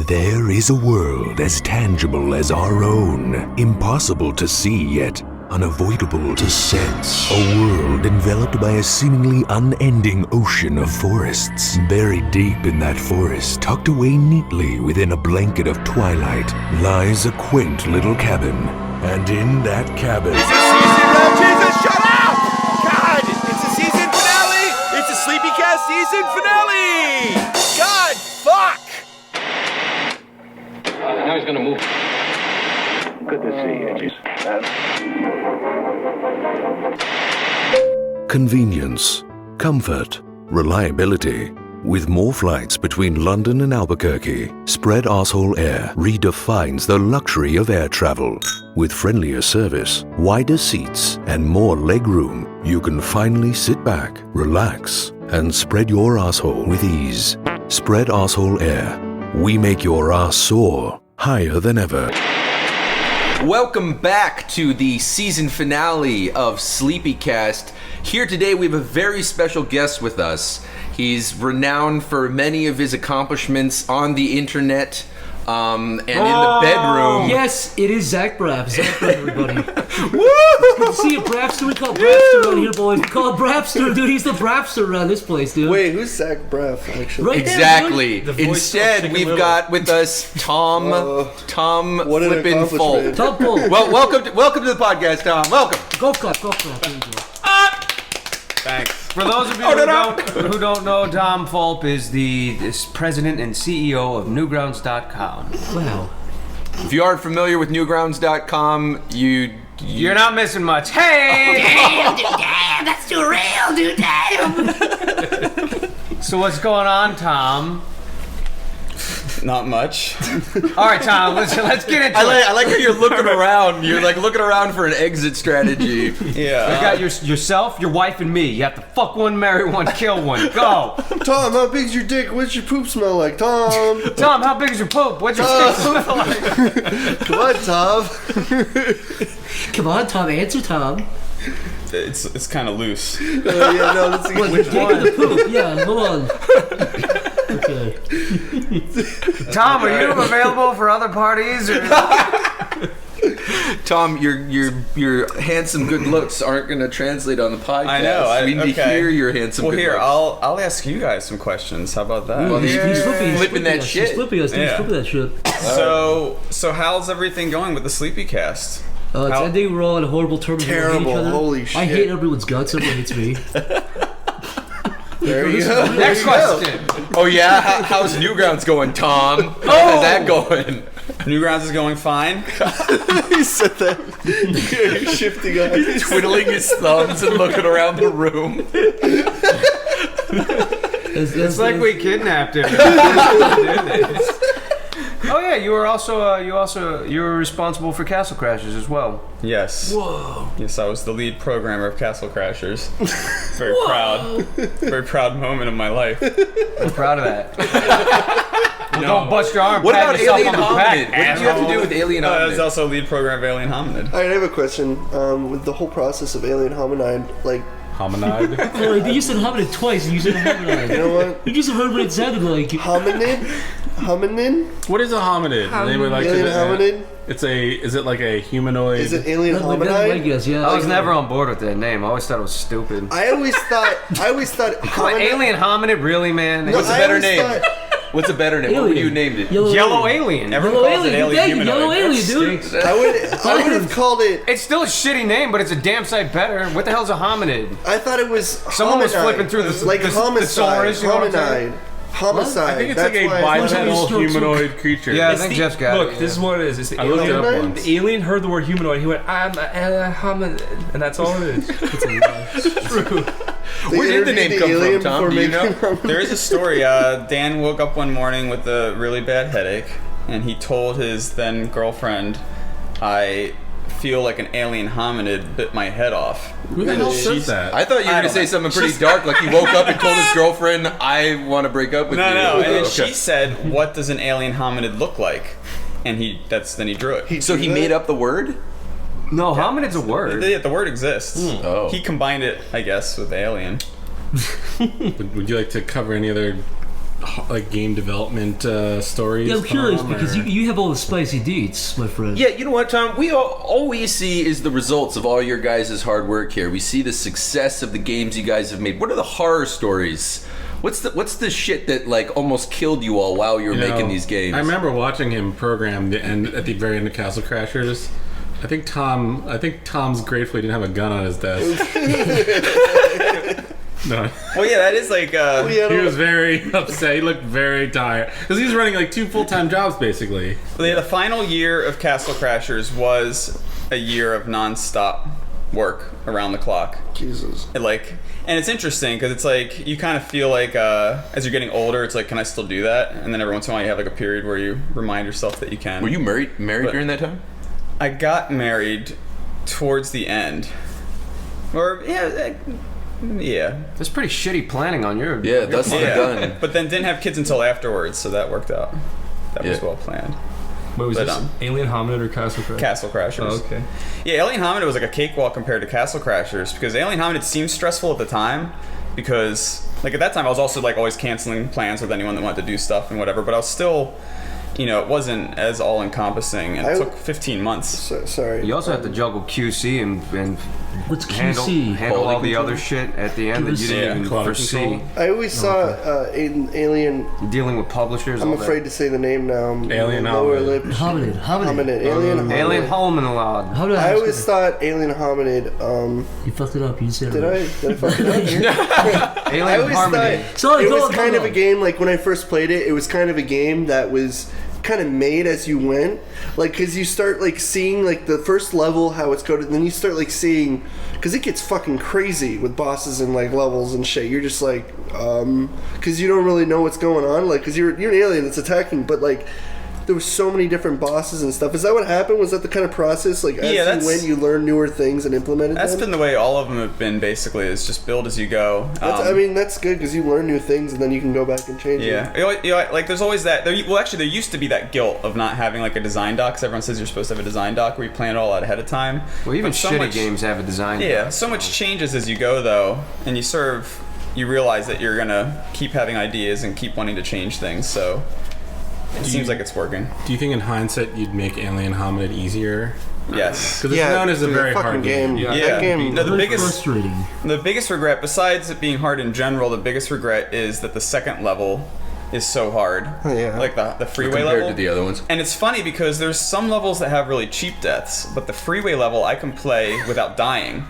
There is a world as tangible as our own, impossible to see yet unavoidable to sense. A world enveloped by a seemingly unending ocean of forests. Buried deep in that forest, tucked away neatly within a blanket of twilight, lies a quaint little cabin. And in that cabin... It's a season, Jesus, shut up! God, it's a season finale! It's a SleepyCast season finale! God, fuck! Now he's gonna move. Good to see you, Jace. Convenience, comfort, reliability. With more flights between London and Albuquerque, Spread Arsehole Air redefines the luxury of air travel. With friendlier service, wider seats, and more legroom, you can finally sit back, relax, and spread your asshole with ease. Spread Arsehole Air. We make your ass soar higher than ever. Welcome back to the season finale of SleepyCast. Here today we have a very special guest with us. He's renowned for many of his accomplishments on the internet and in the bedroom. Yes, it is Zach Braff. Zach Braff, everybody. It's good to see you, Braffster. We call it Braffster around here, boys. We call it Braffster, dude. He's the Braffster around this place, dude. Wait, who's Zach Braff, actually? Right Exactly. There, Instead, we've got with us Tom what an Flippin' Folk. Tom Folk. Well, welcome to the podcast, Tom. Welcome. Go clap. There you go. Thanks. For those of you who don't know, Tom Fulp is the president and CEO of Newgrounds.com. Wow. If you aren't familiar with Newgrounds.com, you're not missing much. Hey! Damn, that's too real, dude. Damn. So what's going on, Tom? Not much. All right, Tom. Let's get into it. I like how you're looking around. You're like looking around for an exit strategy. Yeah. You got yourself, your wife, and me. You have to fuck one, marry one, kill one. Go. Tom, how big's your dick? What's your poop smell like? Tom, how big is your poop? What's your dick smell like? come on, Tom. Come on, Tom. Answer, Tom. It's kind of loose. Which one? The poop. Yeah, hold on. Okay. Tom, are you available for other parties? Or? Tom, your handsome good looks aren't going to translate on the podcast. I know. We need to hear your handsome good looks. I'll ask you guys some questions. How about that? Well, he's flipping that shit. He's flipping us, dude. He's flipping that shit. So how's everything going with the SleepyCast? It's ending. We're all on horrible terms. Terrible. We hate each other. Holy shit. I hate everyone's guts. Everyone hates me. There you go. Next question. Oh yeah, how's Newgrounds going, Tom? How's that going? Newgrounds is going fine. He said that. He's shifting up. He's twiddling his thumbs and looking around the room. It's like we kidnapped him. Oh yeah, you were responsible for Castle Crashers as well. Yes. Whoa. Yes, I was the lead programmer of Castle Crashers. Very proud moment of my life. I'm proud of that. Don't bust your arm. What pat about yourself Alien on the back, Hominid? What did you have to do with Alien I was Hominid? also lead programmer of Alien Hominid. I have a question. With the whole process of Alien Hominid, like... Hominide? Oh, you said hominid twice and you said hominide. You know what? You just heard what it sounded like. Hominid? What is a hominid? Anybody like Alien hominid? Is it like a humanoid? Is it alien hominid? I guess, yeah. I was never on board with that name. I always thought it was stupid. I always thought hominid. Alien hominid, really, man? What's a better name? What's a better name? What would you named it? Yellow Alien. Everyone calls it Alien Humanoid. Yellow Alien, dude. I would have called it. It's still a shitty name, but it's a damn sight better. What the hell's a hominid? I thought it was Someone was hominide. flipping through the like the homicide, thesaurus, you know what I'm saying? homicide. I think it's That's like a why bipedal humanoid creature. Yeah, I think Jeff's got it. Look, this is what it is. It's the I looked it up alien. once. The alien heard the word humanoid. He went, I'm a hominid. And that's all it is. It's true. Where did the name come from, Tom? Do you know? There is a story. Dan woke up one morning with a really bad headache, and he told his then girlfriend, I feel like an alien hominid bit my head off. Who the hell says that? I thought you were going to say something pretty dark, like he woke up and told his girlfriend, I want to break up with you. No. And then Okay. she said, what does an alien hominid look like? And then he drew it. So he made up the word? No, hominid's a word. The word exists. Oh. He combined it, I guess, with alien. Would you like to cover any other like game development stories. Yeah, I'm curious Tom, because or- you have all the spicy deets, my friend. Yeah, you know what, Tom? All we see is the results of all your guys' hard work here. We see the success of the games you guys have made. What are the horror stories? What's the shit that like almost killed you all while you were making these games? I remember watching him program at the very end of Castle Crashers. I think Tom's grateful he didn't have a gun on his desk. No. Well, yeah, that is like. He was very upset. He looked very tired because he was running like 2 full-time jobs basically. Well, yeah, the final year of Castle Crashers was a year of non-stop work around the clock. Jesus. And it's interesting because it's like you kind of feel like as you're getting older, it's like, can I still do that? And then every once in a while, you have like a period where you remind yourself that you can. Were you married during that time? I got married towards the end, or yeah. That's pretty shitty planning on your. Yeah, that's done. But then didn't have kids until afterwards, so that worked out. That was well planned. What was this? Alien Hominid or Castle Crashers? Castle Crashers. Oh, okay. Yeah, Alien Hominid was like a cakewalk compared to Castle Crashers because Alien Hominid seemed stressful at the time because, like, at that time I was also like always canceling plans with anyone that wanted to do stuff and whatever, but I was still, it wasn't as all-encompassing and it took 15 months. Sorry. You also have to juggle QC and What's handle QC? all the other shit at the end that you didn't even foresee. I always saw Alien. Dealing with publishers. I'm all afraid that. to say the name now. Alien Lower lip. Hominid. Alien Hominid. How did I always thought Alien Hominid. You fucked it up. You said it. Did I fuck it up? Alien I always Hominid. thought it was kind of a game. Like when I first played it, it was kind of a game that was kind of made as you went, like because you start like seeing like the first level how it's coded, and then you start like seeing because it gets fucking crazy with bosses and like levels and shit. You're just like because you don't really know what's going on, like because you're an alien that's attacking, but like there were so many different bosses and stuff. Is that what happened? Was that the kind of process? Like as you went, you learned newer things and implemented That's them? been the way all of them have been. Basically, is just build as you go. I mean, that's good because you learn new things and then you can go back and change Yeah, like there's always that. There used to be that guilt of not having like a design doc. Because everyone says you're supposed to have a design doc where you plan it all out ahead of time. Well, even But so shitty much- games have a design. Yeah, so much changes as you go though, and you realize that you're gonna keep having ideas and keep wanting to change things. So it seems like it's working. Do you think in hindsight you'd make Alien Hominid easier? Yes. Because it's known as a very hard game. That game. No, Very frustrating. The biggest regret, besides it being hard in general, the biggest regret is that the second level is so hard. Yeah. Like the freeway Compared level. to the other ones. And it's funny because there's some levels that have really cheap deaths, but the freeway level I can play without dying.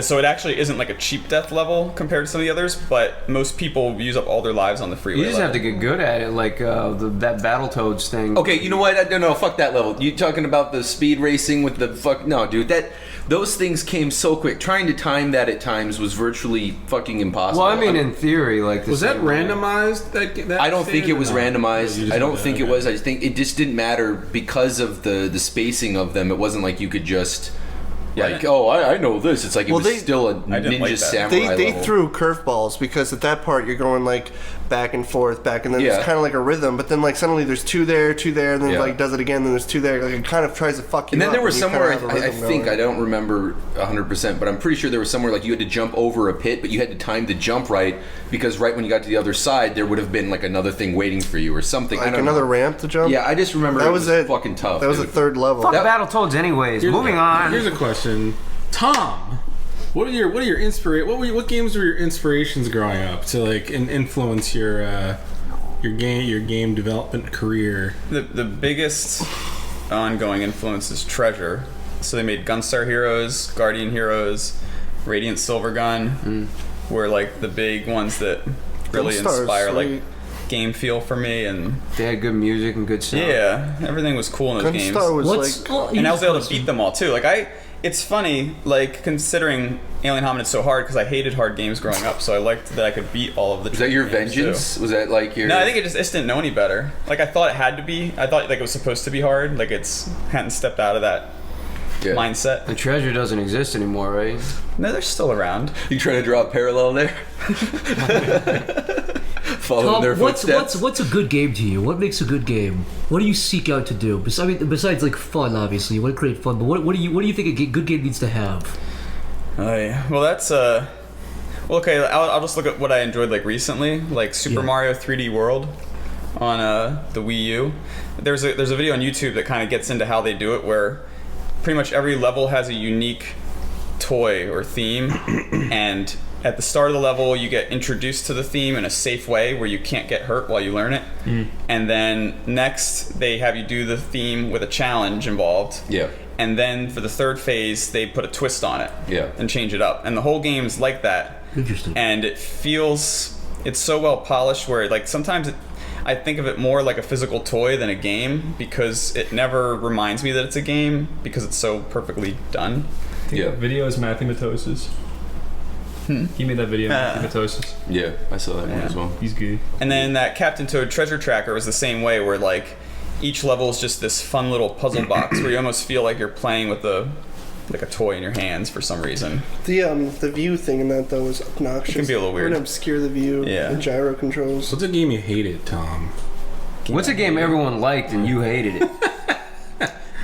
So it actually isn't like a cheap death level compared to some of the others, but most people use up all their lives on the freeway You just level. have to get good at it, like that Battletoads thing. Okay, you know what? No, fuck that level. You talking about the speed racing with the fuck? No, dude, those things came so quick. Trying to time that at times was virtually fucking impossible. Well, I mean, in theory, like Was that randomized? That I don't think it was randomized. I don't think it okay. was. I just think it just didn't matter because of the spacing of them. It wasn't like you could just I know this. It's like it was still a ninja samurai They level. threw curveballs because at that part you're going like back and forth, and then it's kind of like a rhythm. But then like suddenly there's two there, and then like does it again. Then there's two there. Like it kind of tries to fuck you. And then up there was you somewhere kind of have a I rhythm think going. I don't remember 100%, but I'm pretty sure there was somewhere like you had to jump over a pit, but you had to time the jump right because right when you got to the other side there would have been like another thing waiting for you or something. Like I don't another know. ramp to jump. Yeah, I just remember that it was fucking tough. That was dude. the third level. Fuck Battletoads, anyways. Moving on. Here's a question, Tom. What games were your inspirations growing up to like influence your game development career? The biggest ongoing influence is Treasure. So they made Gunstar Heroes, Guardian Heroes, Radiant Silvergun, were like the big ones that really Gunstar's inspire like sweet. game feel for me, and They had good music and good sound. yeah, everything was cool in those games. Gunstar was And I was able to beat them all too. It's funny, like considering Alien Hominid so hard because I hated hard games growing up, so I liked that I could beat all of the. Was that your games, vengeance? too. Was that like your? No, I think it just didn't know any better. Like I thought it had to be. I thought like it was supposed to be hard. Like hadn't stepped out of that mindset. The Treasure doesn't exist anymore, right? No, they're still around. You trying to draw a parallel there? Following their footsteps. What's a good game to you? What makes a good game? What do you seek out to do? Besides like fun, obviously, you want to create fun. But what do you think a good game needs to have? Oh yeah. Well, that's Well, okay, I'll just look at what I enjoyed like recently, like Super Mario 3D World on the Wii U. There's a video on YouTube that kind of gets into how they do it, where pretty much every level has a unique toy or theme, and at the start of the level you get introduced to the theme in a safe way where you can't get hurt while you learn it. And then next they have you do the theme with a challenge involved. And then for the third phase they put a twist on it and change it up, and the whole game's like that. Interesting. And it's so well polished where like sometimes I think of it more like a physical toy than a game, because it never reminds me that it's a game because it's so perfectly done. I think that video is Matthew Matosis. He made that video, Matthew Matosis. Yeah, I saw that one as well. He's good. And then that Captain Toad Treasure Tracker was the same way, where like each level is just this fun little puzzle box where you almost feel like you're playing with a toy in your hands for some reason. The view thing in that though is obnoxious. It can be a little weird. It would obscure the view. The gyro controls. What's a game you hated, Tom? What's a game everyone liked and you hated it?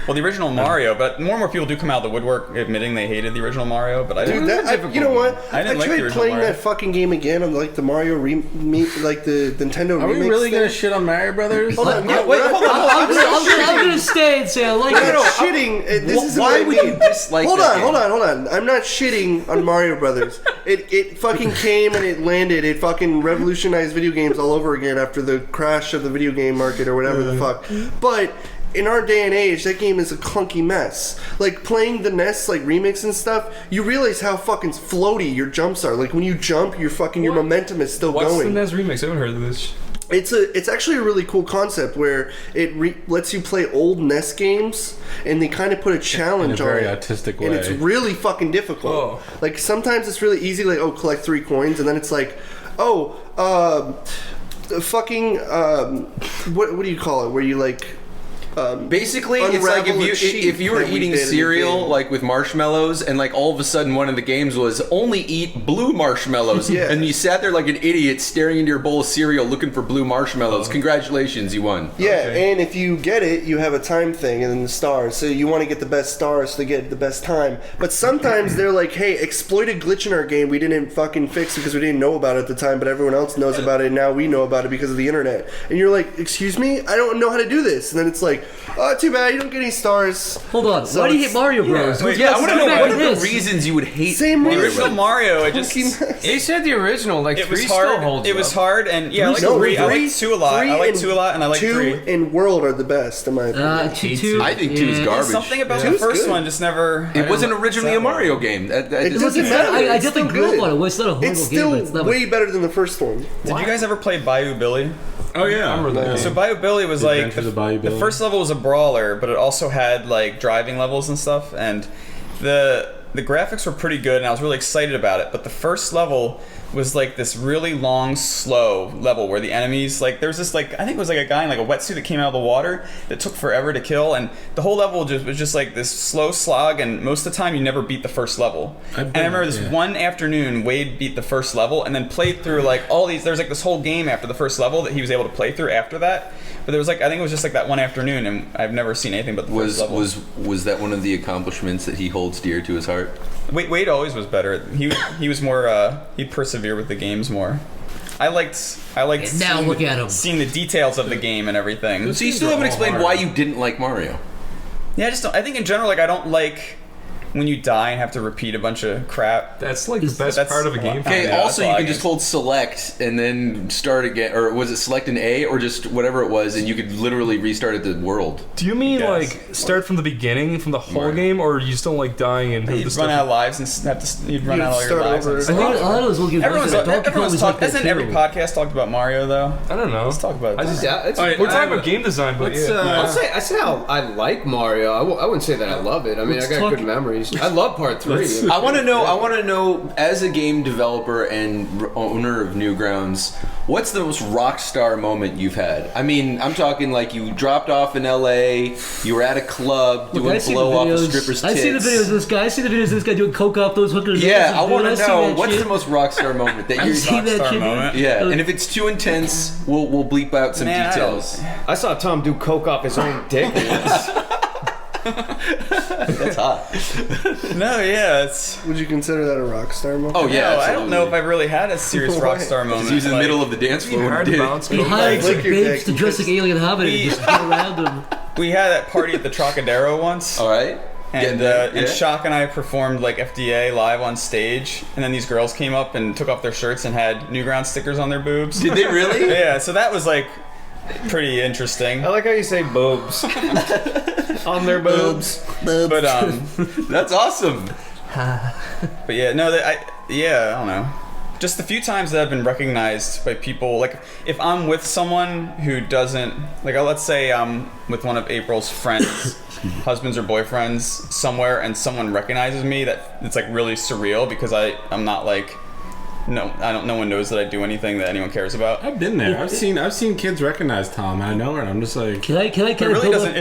Well, the original Mario, but more and more people do come out of the woodwork admitting they hated the original Mario. But I didn't. You know what? I didn't like the tried original playing Mario. that fucking game again on like the Mario like the Nintendo remix. Are we really thing. gonna shit on Mario Brothers? Hold on, Hold on. I'm gonna stay and say I like I'm it. not shitting. This is Why what would I mean. you dislike Hold that on, game? hold on. I'm not shitting on Mario Brothers. It fucking came and it landed. It fucking revolutionized video games all over again after the crash of the video game market or whatever the fuck. But in our day and age, that game is a clunky mess. Like, playing the NES, like, remix and stuff, you realize how fucking floaty your jumps are. Like, when you jump, your momentum is still What's going. the NES remix? I haven't heard of this. It's actually a really cool concept where it lets you play old NES games, and they kind of put a challenge in a very on it. autistic way. And it's really fucking difficult. Oh. Like, sometimes it's really easy, like, collect 3 coins, and then it's like, what do you call it? Where you, like... Basically, it's like if you were eating did cereal like with marshmallows, and like all of a sudden one of the games was only eat blue marshmallows, and you sat there like an idiot staring into your bowl of cereal looking for blue marshmallows. Congratulations, you won. Yeah, and if you get it, you have a time thing and then the stars. So you want to get the best stars to get the best time. But sometimes they're like, hey, exploit a glitch in our game we didn't fucking fix because we didn't know about it at the time, but everyone else knows about it, and now we know about it because of the internet. And you're like, excuse me? I don't know how to do this. And then it's like, oh, too bad, you don't get any stars. Hold on, So why do you it's- hate Mario Bros? I want to know back what to are this. the reasons you would hate Same The reason. original Mario, it Funky just... mess. He said the original, like It 3 was still hard. holds It was up. hard, and yeah, I like No, 3. I like 2 a lot. I like 2 a lot, and I like 3. 2 and World are the best, in my opinion. 2. I think 2 is garbage. Something about Yeah. the first good. one just never... It wasn't originally a Mario game. It doesn't matter. I It's definitely still grew up good. on it. Well, it's not a horrible It's game, still but it's not way better than the first one. Did you guys ever play Bayou Billy? Oh yeah. So Bayou Billy was like Adventures of Bayou the Billy. first level was a brawler, but it also had like driving levels and stuff, and the graphics were pretty good, and I was really excited about it. But the first level was like this really long, slow level where the enemies, like there was this like, I think it was like a guy in like a wetsuit that came out of the water that took forever to kill, and the whole level was just like this slow slog, and most of the time you never beat the first level. And I remember this one afternoon, Wade beat the first level and then played through like all these, there's like this whole game after the first level that he was able to play through after that. But there was like, I think it was just like that one afternoon, and I've never seen anything but the first level. Was that one of the accomplishments that he holds dear to his heart? Wade always was better. He was more he'd persevere with the games more. I liked And now look at him. seeing the details of the game and everything. So you still haven't explained why you didn't like Mario. Yeah, I just don't, I think in general, like I don't like when you die and have to repeat a bunch of crap. That's like the best part of a game. Okay, Yeah, also that's you all can I just can- hold select and then start again, or was it select an A or just whatever it was, and you could literally restart at the world. Do you mean Yes. like start from the beginning, from the whole game, or you still like dying and have You'd the run stuff? out of lives and have to you'd run You'd out all your start lives. over. and I stuff. think a lot of those will give Everyone's talked. Hasn't every podcast talked about Mario though? I don't know. Let's talk about it. I just, Yeah, it's, we're talking about game design, but I'll say how I like Mario. I wouldn't say that I love it. I mean, I got good memories. I love Part 3. I want to know, as a game developer and owner of Newgrounds, what's the most rock star moment you've had? I mean, I'm talking like you dropped off in LA, you were at a club doing blow off a stripper's tits. I see the videos of this guy. I see the videos of this guy doing coke off those hookers. Yeah, I Dude, want to see know that what's shit. the most rock star moment that I've you've seen that Rockstar shit. moment? Yeah, and if it's too intense, we'll bleep out some Man, I details. I saw Tom do coke off his own dick once. That's hot. No, yeah, it's. Would you consider that a rock star moment? Oh yeah, No, absolutely. I don't know if I really had a serious rock star moment. He was in the like- middle of the dance floor when he Hard did to it. bounce. He hired Lick some your babes dick to dress like alien hobbit and just get around him. We had that party at the Trocadero once. All right. And Shock and I performed like FDA live on stage, and then these girls came up and took off their shirts and had Newground stickers on their boobs. Did they really? Yeah, so that was like pretty interesting. I like how you say boobs. On their boobs. But That's awesome. but yeah, no, I don't know. Just the few times that I've been recognized by people, like if I'm with someone who doesn't, like let's say I'm with one of April's friends, husbands or boyfriends somewhere, and someone recognizes me, that it's like really surreal because I'm not like, no one knows that I do anything that anyone cares about. I've been there. I've seen kids recognize Tom out of nowhere, and I'm just like, Can I But it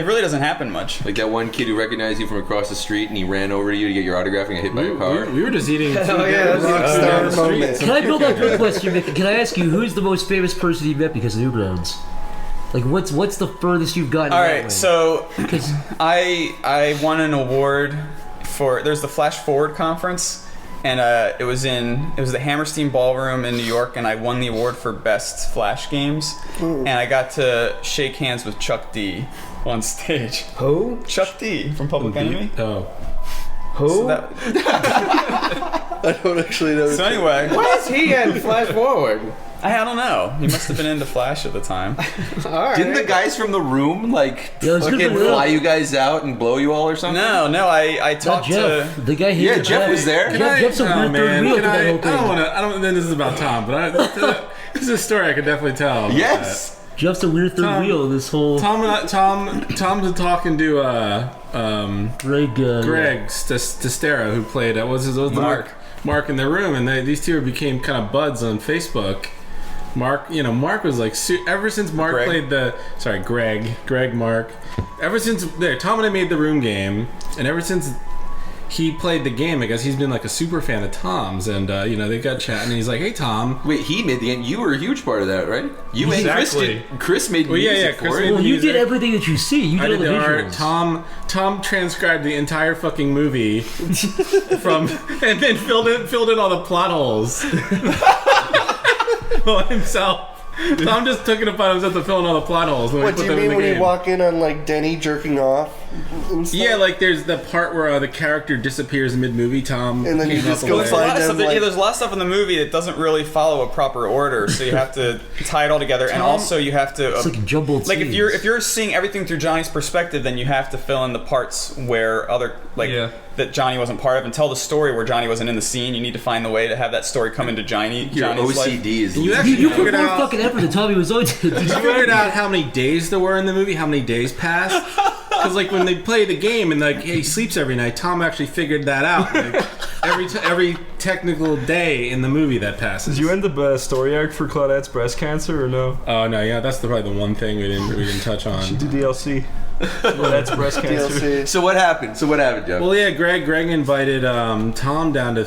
really doesn't happen much. Like that one kid who recognized you from across the street and he ran over to you to get your autograph and got hit by your car. we were just eating food Hell yeah, down that's down the a street. moment. Can I build up your question, Mick? Can I ask you who's the most famous person you met because of Newgrounds? Like, what's the furthest you've gotten? All that right, way? so 'Cause- I won an award for there's the Flash Forward conference, and it was the Hammerstein Ballroom in New York, and I won the award for best Flash games, and I got to shake hands with Chuck D on stage. Who? Chuck D from Public Enemy. Oh, Who? So, that, I don't actually know. so anyway, Why is he in Flash Forward? I don't know. He must have been into Flash at the time. Alright. Didn't the guys from the room like Yeah, it was good fucking for real. fly you guys out and blow you all or something? No, I Not talked Jeff. to. The guy Yeah, hated Jeff was there. Jeff's a weird third wheel to that whole I don't thing. want to. I don't. Then this is about Tom, but this is a story I could definitely tell. about Yes. Jeff's a weird third Tom- wheel. This whole that. Tom's talking to Greg. Greg Stestera, who played what was Mark in their room, and these two became kind of buds on Facebook. Mark was like ever since Mark Greg. played Greg Mark. Ever since Tom and I made the room game, and ever since he played the game, I guess he's been like a super fan of Tom's, and they got chatting, and he's like, "Hey Tom." Wait, he made the game. You were a huge part of that, right? You Exactly. and Chris made Well, yeah, music Chris for made it. Well, you music. did everything that you see. You I did all did the the art. visuals. Tom transcribed the entire fucking movie from, and then filled in all the plot holes by himself. Tom just took it upon himself to fill in all the plot holes. When What we do put you them in mean the when game. you walk in on like Denny jerking off? And stuff? Yeah, like there's the part where the character disappears mid-movie. Tom And then you came just up go with There's a it. lot of them, stuff like- there's a lot of stuff in the movie that doesn't really follow a proper order, so you have to tie it all together, and also you have to It's like jumbled like scenes. if you're seeing everything through Johnny's perspective, then you have to fill in the parts where Yeah. that Johnny wasn't part of, and tell the story where Johnny wasn't in the scene. You need to find the way to have that story come into Your Johnny's life. OCD is. You actually You put figured more out. fucking effort than Tommy was on to. Did you figure out how many days there were in the movie? How many days passed? Because like when they play the game and like he sleeps every night, Tom actually figured that out. Like, every technical day in the movie that passes. Did you end the story arc for Claudette's breast cancer or no? Oh no, yeah, that's probably the one thing we didn't touch on. She did DLC. Claudette's breast cancer. DLC. So what happened, Jeff? Well, yeah, Greg invited Tom down to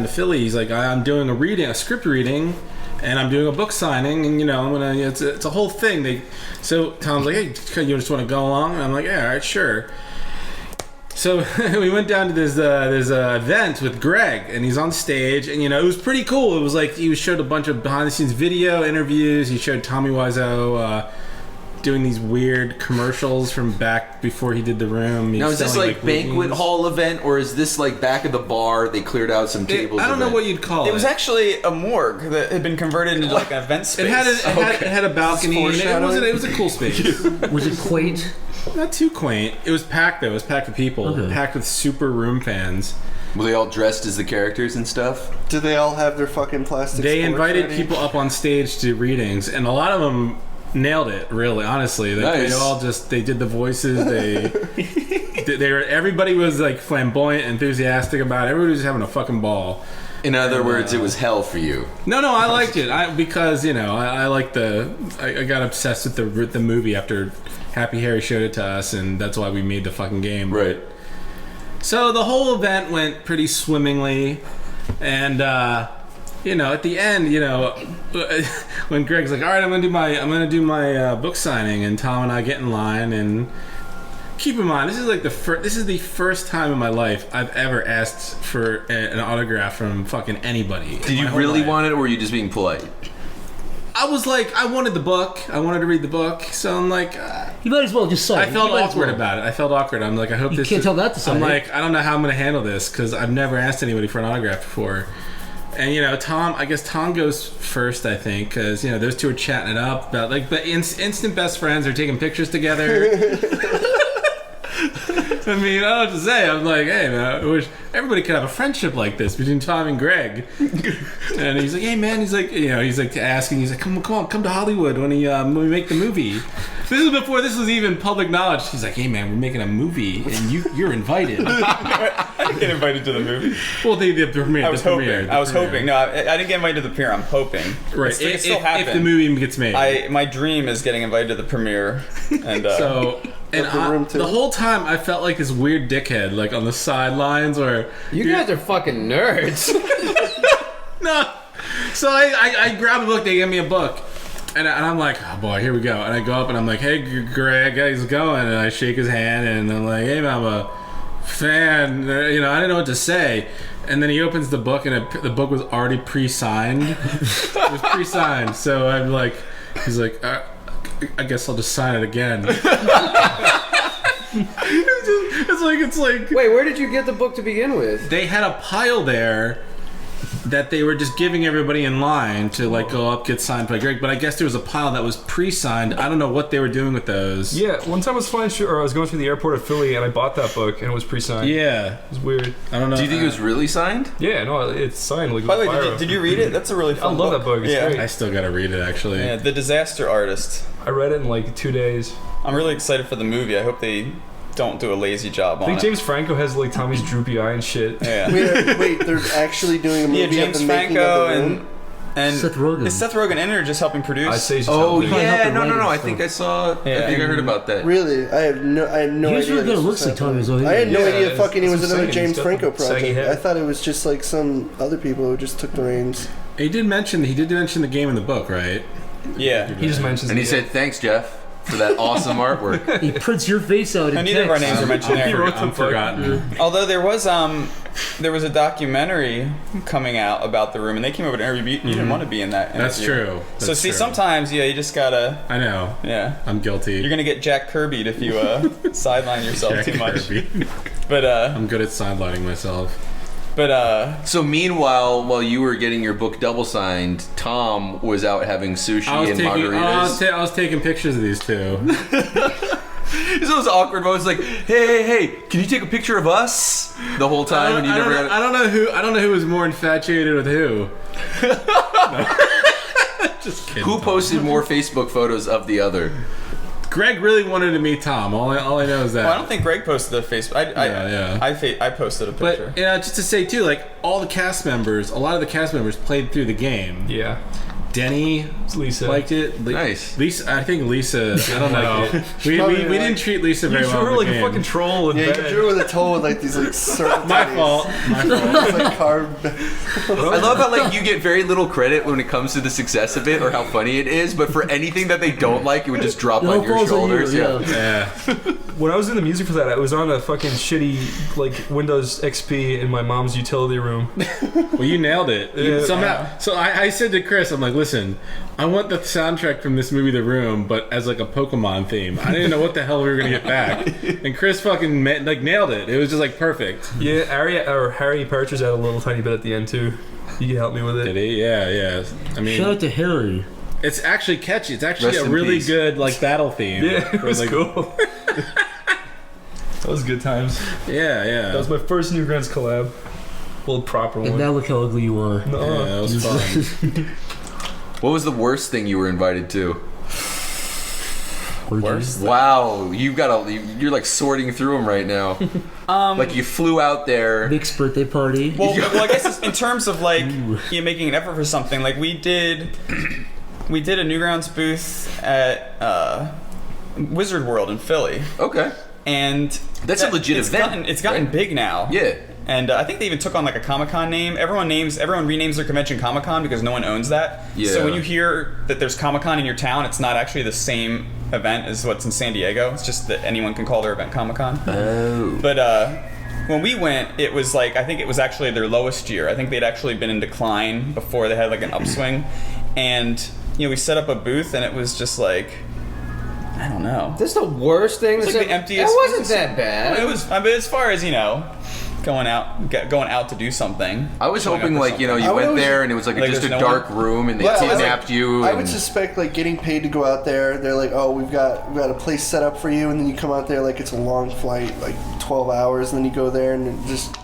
Philly. He's like, I'm doing a script reading, and I'm doing a book signing, and I'm gonna. It's a whole thing. So Tom's like, hey, you just want to go along? And I'm like, yeah, all right, sure. So we went down to this event with Greg, and he's on stage, and it was pretty cool. It was like he showed a bunch of behind the scenes video interviews. He showed Tommy Wiseau doing these weird commercials from back before he did the room. He Now, was is this selling, like banquet wings. hall event, or is this like back of the bar? They cleared out some tables. I don't know event? what you'd call it. It was actually a morgue that had been converted into like an event space. It had a balcony. And it was a cool space. Was it quaint? Not too quaint. It was packed though. It was packed with people. Okay. Packed with super room fans. Were they all dressed as the characters and stuff? Do they all have their fucking plastic? They sports invited ready? people up on stage to do readings, and a lot of them nailed it. Really, honestly, Nice. They all they did the voices. Everybody was like flamboyant, enthusiastic about it. Everybody was having a fucking ball. In other words, it was hell for you. No, I liked it. Because I like I got obsessed with the movie after Happy Harry showed it to us, and that's why we made the fucking game. Right. So the whole event went pretty swimmingly, and at the end, when Greg's like, "All right, I'm gonna do my book signing," and Tom and I get in line, and keep in mind, this is like this is the first time in my life I've ever asked for an autograph from fucking anybody. Did you really want it, or were you just being polite? I was like, I wanted the book. I wanted to read the book. So I'm like... you might as well just sign it. I felt awkward about it. I felt awkward. I'm like, I hope you this... You can't tell that to sign I'm like, I don't know how I'm going to handle this, because I've never asked anybody for an autograph before. And, you know, I guess Tom goes first, I think, because, you know, those two are chatting it up about, like, the instant best friends are taking pictures together. I mean, I don't know what to say. I'm like, hey, man, I wish everybody could have a friendship like this between Tom and Greg. And he's like, hey, man, he's like, you know, he's like asking, he's like, come to Hollywood when we make the movie. This is before this was even public knowledge. He's like, hey, man, we're making a movie, and you're invited. I didn't get invited to the movie. Well, the premiere. I was hoping. No, I didn't get invited to the premiere. I'm hoping. Right. It still happen. If the movie gets made. My dream is getting invited to the premiere. And so... And the whole time I felt like this weird dickhead, like on the sidelines, or you guys are fucking nerds. No, so I grab a book. They give me a book, and I'm like, oh boy, here we go. And I go up and I'm like, hey Greg, how's it going? And I shake his hand and I'm like, hey, I'm a fan. You know, I didn't know what to say. And then he opens the book and the book was already pre-signed. It was pre-signed. So I'm like, he's like. I guess I'll just sign it again. It's like. Wait, where did you get the book to begin with? They had a pile there that they were just giving everybody in line to like go up, get signed by Greg. But I guess there was a pile that was pre-signed. I don't know what they were doing with those. Yeah, one time I was flying, or I was going through the airport at Philly, and I bought that book, and it was pre-signed. Yeah, it was weird. I don't know. Do you think it was really signed? Yeah, no, it's signed. Like, by the way, did you read it? That's a really fun book. I love that book. It's great. I still gotta read it actually. Yeah, The Disaster Artist. I read it in like 2 days. I'm really excited for the movie. I hope they don't do a lazy job on it. I think James Franco has like Tommy's droopy eye and shit. Yeah. Wait, they're actually doing a movie. Yeah, James Franco and Seth Rogen. Is Seth Rogen in or just helping produce? I'd say no. I think I saw. Yeah, I think I heard about that. Really, I had no idea. He's really good. Looks like Tommy. I had no idea. Fucking, he was another James Franco saggy project. head. I thought it was just like some other people who just took the reins. He did mention the game in the book, right? Yeah, he just mentions. And he said, "Thanks, Jeff, for that awesome artwork." He prints your face out in and neither of our names are mentioned there. I'm forgotten. Although there was a documentary coming out about the room, and they came over to interview you. You didn't want to be in that interview. That's true. So see, sometimes you just gotta. I know. Yeah, I'm guilty. You're gonna get Jack Kirby'd if you sideline yourself too much. But I'm good at sidelining myself. But so meanwhile, while you were getting your book double signed, Tom was out having sushi and margaritas. I was taking pictures of these two. It's those awkward moments, like, hey, can you take a picture of us the whole time? And you never got. I don't know who was more infatuated with who. Just kidding. Who posted more Facebook photos of the other? Greg really wanted to meet Tom. All I know is that. Well, I don't think Greg posted a Facebook. I posted a picture. But just to say too, like a lot of the cast members played through the game. Yeah. Denis liked it. Nice. Lisa, I think Lisa. I don't know. We didn't treat Lisa very well. You drew like a fucking troll in bed. You drew with a toe with like these like circles. My fault. It's like carved. I love how like you get very little credit when it comes to the success of it or how funny it is, but for anything that they don't like, it would just drop on your shoulders. Yeah. When I was doing the music for that, I was on a fucking shitty like Windows XP in my mom's utility room. Well, you nailed it. Yeah. Somehow. So I said to Chris, I'm like, listen, I want the soundtrack from this movie, The Room, but as like a Pokemon theme. I didn't know what the hell we were gonna get back, and Chris fucking nailed it. It was just like perfect. Yeah, Harry Partridge had a little tiny bit at the end too. He helped me with it. Did he? Yeah. I mean, shout out to Harry. It's actually catchy. It's actually a really good like battle theme. Yeah, it was like, cool. That was good times. Yeah. That was my first Newgrounds collab. Well, proper one. And now look how ugly you are. Yeah, that was fun. What was the worst thing you were invited to? Worst? Wow, you're like sorting through them right now. Like you flew out there. Nick's birthday party. Well, I guess in terms of like you making an effort for something, like we did a Newgrounds booth at Wizard World in Philly. Okay. And that's a legit event. It's gotten big now. Yeah. And I think they even took on like a Comic-Con name. Everyone renames their convention Comic-Con because no one owns that. Yeah. So when you hear that there's Comic-Con in your town, it's not actually the same event is what's in San Diego. It's just that anyone can call their event Comic-Con. Oh. But when we went, it was like, I think it was actually their lowest year. I think they'd actually been in decline before they had like an upswing. And, we set up a booth and it was just like, I don't know. This is the worst thing. It was like the emptiest. It wasn't that bad. It was, I mean, as far as, going out to do something. I was hoping, like, you went there and it was like just a dark room and they kidnapped you. I would suspect, like, getting paid to go out there, they're like, oh, we've got a place set up for you, and then you come out there like it's a long flight, like 12 hours, and then you go there and it just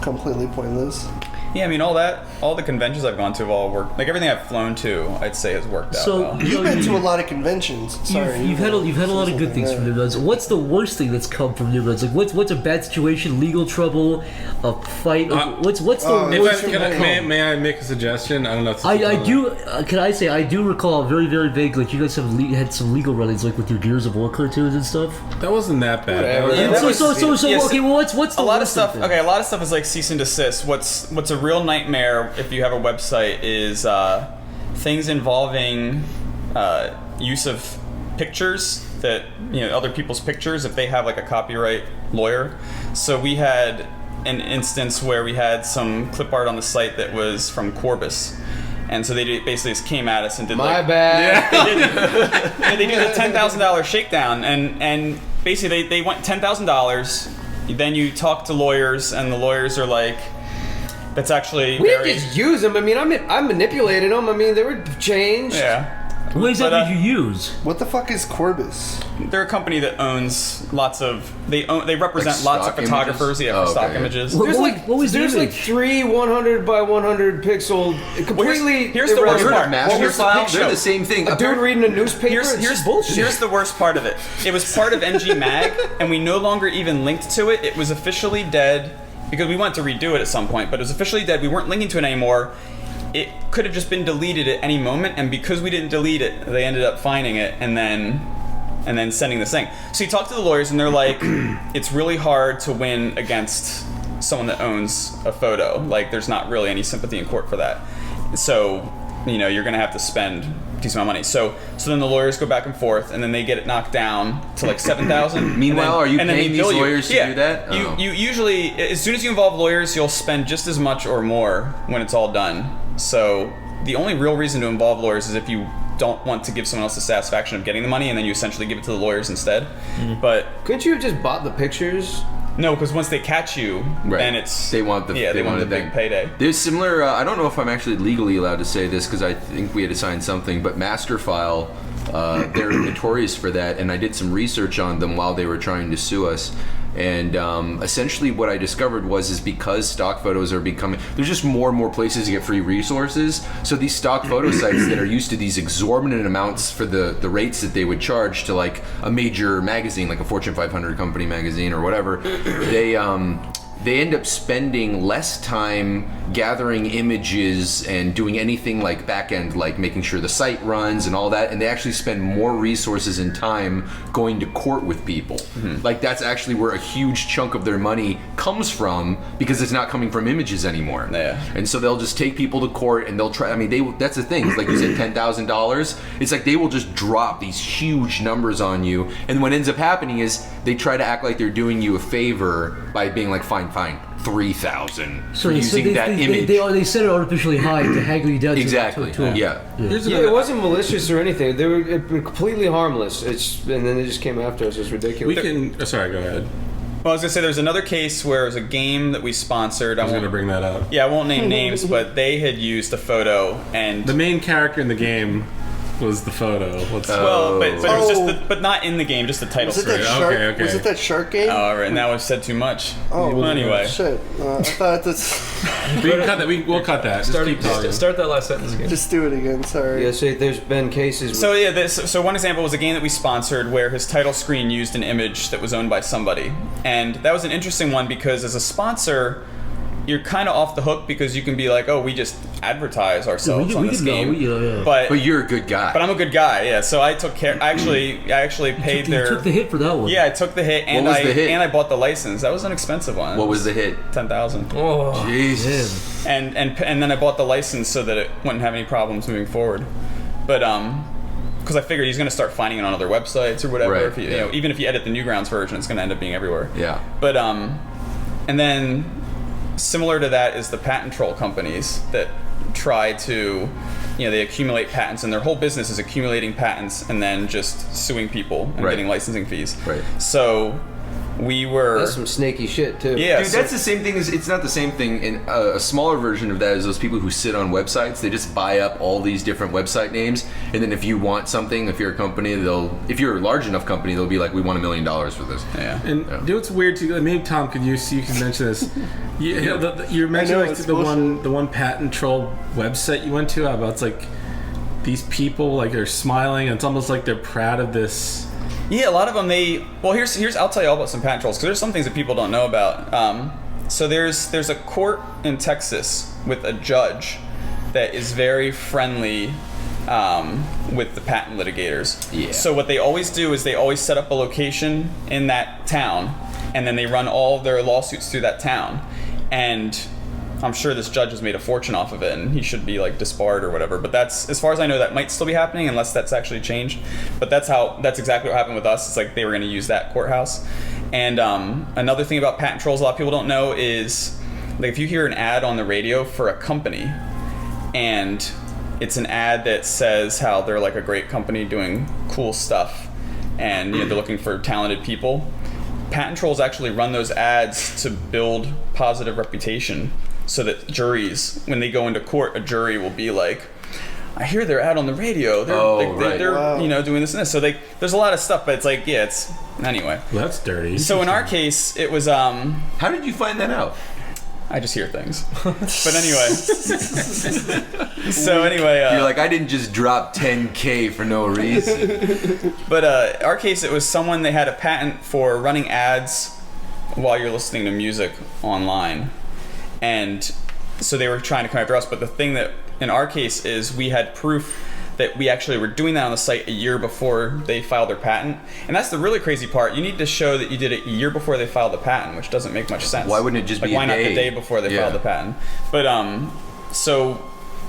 completely pointless. Yeah, I mean, all the conventions I've gone to have all worked. Like, everything I've flown to, I'd say has worked out well. You've been to a lot of conventions. Sorry. You've had a lot of good things from New Grounds. What's the worst thing that's come from New Grounds? Like, what's a bad situation, legal trouble, a fight? What's the worst thing? May I make a suggestion? I don't know if I do. Can I say I do recall very, very vaguely, like, you guys had some legal run-ins, like, with your Gears of War cartoons and stuff? That wasn't that bad. Okay, well, what's the a lot of worst stuff? thing? Okay, a lot of stuff is like cease and desist. What's a real nightmare if you have a website is things involving use of pictures that other people's pictures if they have like a copyright lawyer. So we had an instance where we had some clip art on the site that was from Corbis. And so they basically just came at us and did My bad. Yeah, they did a $10,000 shakedown, and basically they went $10,000. Then you talk to lawyers, and the lawyers are like, "That's actually we didn't just use them. I mean, I manipulated them. I mean, they were changed." Yeah. What exactly did you use? What the fuck is Corbis? They're a company that owns lots of. They represent like lots of photographers. Images? Yeah, for stock images. There's like 3 100 by 100 pixel completely. Here's the worst part. Master file. They're the same thing. A dude reading a newspaper. Here's bullshit. Here's the worst part of it. It was part of NG Mag, and we no longer even linked to it. It was officially dead because we wanted to redo it at some point, but it was officially dead. We weren't linking to it anymore. It could have just been deleted at any moment, and because we didn't delete it, they ended up finding it and then sending this thing. So you talk to the lawyers, and they're like, it's really hard to win against someone that owns a photo. Like, there's not really any sympathy in court for that. So, you're going to have to spend a decent amount of money. So then the lawyers go back and forth, and then they get it knocked down to like $7,000. Meanwhile, are you paying these lawyers to do that? You usually, as soon as you involve lawyers, you'll spend just as much or more when it's all done. So the only real reason to involve lawyers is if you don't want to give someone else the satisfaction of getting the money, and then you essentially give it to the lawyers instead. Mm-hmm. But couldn't you have just bought the pictures? No, because once they catch you, then it's they want the big payday. There's similar. I don't know if I'm actually legally allowed to say this because I think we had to sign something, but Masterfile, they're notorious for that, and I did some research on them while they were trying to sue us. And essentially what I discovered is because stock photos are becoming, there's just more and more places to get free resources. So these stock photo sites that are used to these exorbitant amounts for the rates that they would charge to like a major magazine, like a Fortune 500 company magazine or whatever, they end up spending less time gathering images and doing anything like back-end, like making sure the site runs and all that, and they actually spend more resources and time going to court with people. Mm-hmm. Like, that's actually where a huge chunk of their money comes from, because it's not coming from images anymore. Yeah. And so they'll just take people to court, and they'll try, that's the thing, it's like you said, $10,000, it's like they will just drop these huge numbers on you, and what ends up happening is they try to act like they're doing you a favor by being like, fine, 3,000 for using that image. They set it artificially high to haggle you down. Exactly. Yeah. It wasn't malicious or anything. They were completely harmless. And then they just came after us. It's ridiculous. Sorry, go ahead. Well, I was gonna say there's another case where it was a game that we sponsored. I was gonna bring that up. Yeah, I won't name names, but they had used a photo, and the main character in the game was the photo. But it was just but not in the game, just the title screen. Okay. Was it that shark game? Oh, right. Now I've said too much. Oh, well, anyway. Shit. I thought that's... We'll cut that. Start that last sentence again. Just do it again, sorry. Yeah, so there's been cases... So one example was a game that we sponsored where his title screen used an image that was owned by somebody. And that was an interesting one because as a sponsor, you're kind of off the hook because you can be like, oh, we just advertise ourselves on this game. But you're a good guy. But I'm a good guy, yeah. So I took care. I actually paid their. You took the hit for that one. Yeah, I took the hit, and I bought the license. That was an expensive one. What was the hit? $10,000. Oh, Jesus. And then I bought the license so that it wouldn't have any problems moving forward. But because I figured he's going to start finding it on other websites or whatever. Right, If you know, even if you edit the Newgrounds version, it's going to end up being everywhere. Yeah. But and then similar to that is the patent troll companies that try to, they accumulate patents, and their whole business is accumulating patents and then just suing people and getting licensing fees. Right. So we were. That's some snaky shit too. Yeah, dude, that's the same thing as it's not the same thing. In a smaller version of that is those people who sit on websites. They just buy up all these different website names, and then if you want something, if you're a company, if you're a large enough company, they'll be like, we want $1 million for this. Yeah. And dude, it's weird too. Maybe Tom, you can mention this. You mentioned like the one patent troll website you went to about it's like these people like are smiling, and it's almost like they're proud of this. Yeah, a lot of them, here's I'll tell you all about some patent trolls, because there's some things that people don't know about. So there's a court in Texas with a judge that is very friendly with the patent litigators. Yeah. So what they always do is they always set up a location in that town, and then they run all their lawsuits through that town. And I'm sure this judge has made a fortune off of it, and he should be like disbarred or whatever. But that's, as far as I know, that might still be happening unless that's actually changed. But that's exactly what happened with us. It's like they were going to use that courthouse. And another thing about patent trolls a lot of people don't know is, like, if you hear an ad on the radio for a company, and it's an ad that says how they're like a great company doing cool stuff, and they're looking for talented people, patent trolls actually run those ads to build positive reputation. So that juries, when they go into court, a jury will be like, I hear their ad on the radio. They're doing this and this. So there's a lot of stuff, but it's like, anyway. Well, that's dirty. So in our case, it was. How did you find that out? I just hear things. But anyway. So anyway. You're like, I didn't just drop $10K for no reason. But our case, it was someone, they had a patent for running ads while you're listening to music online. And so they were trying to come after us, but the thing that in our case is we had proof that we actually were doing that on the site a year before they filed their patent. And that's the really crazy part. You need to show that you did it a year before they filed the patent, which doesn't make much sense. Why wouldn't it just be a day? Why not the day before they filed the patent? But so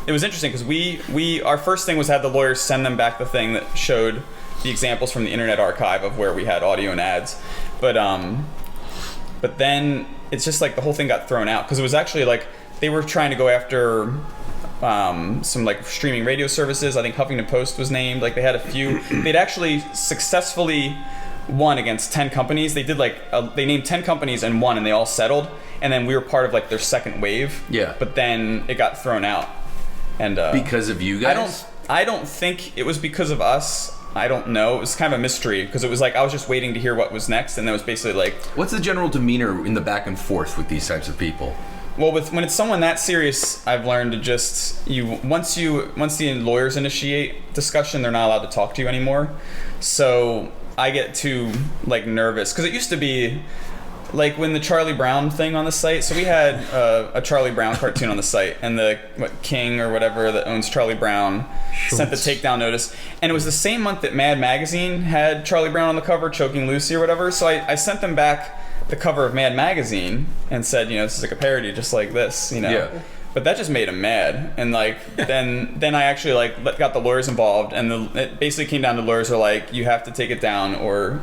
it was interesting because our first thing was had the lawyers send them back the thing that showed the examples from the Internet Archive of where we had audio and ads. But then it's just like the whole thing got thrown out, because it was actually like they were trying to go after some like streaming radio services. I think Huffington Post was named. Like they had a few. They'd actually successfully won against 10 companies. They did they named 10 companies and won, and they all settled. And then we were part of like their second wave. Yeah. But then it got thrown out. And because of you guys? I don't think it was because of us. I don't know. It was kind of a mystery, because it was like I was just waiting to hear what was next, and it was basically like. What's the general demeanor in the back and forth with these types of people? Well, when it's someone that serious, I've learned to just once the lawyers initiate discussion, they're not allowed to talk to you anymore. So I get too like nervous, because it used to be like when the Charlie Brown thing on the site. So we had a Charlie Brown cartoon on the site, and the King or whatever that owns Charlie Brown sent the takedown notice, and it was the same month that Mad Magazine had Charlie Brown on the cover choking Lucy or whatever. So I sent them back the cover of Mad Magazine and said, this is like a parody just like this, Yeah. But that just made him mad, and like then I actually like got the lawyers involved, and it basically came down to lawyers are like, you have to take it down or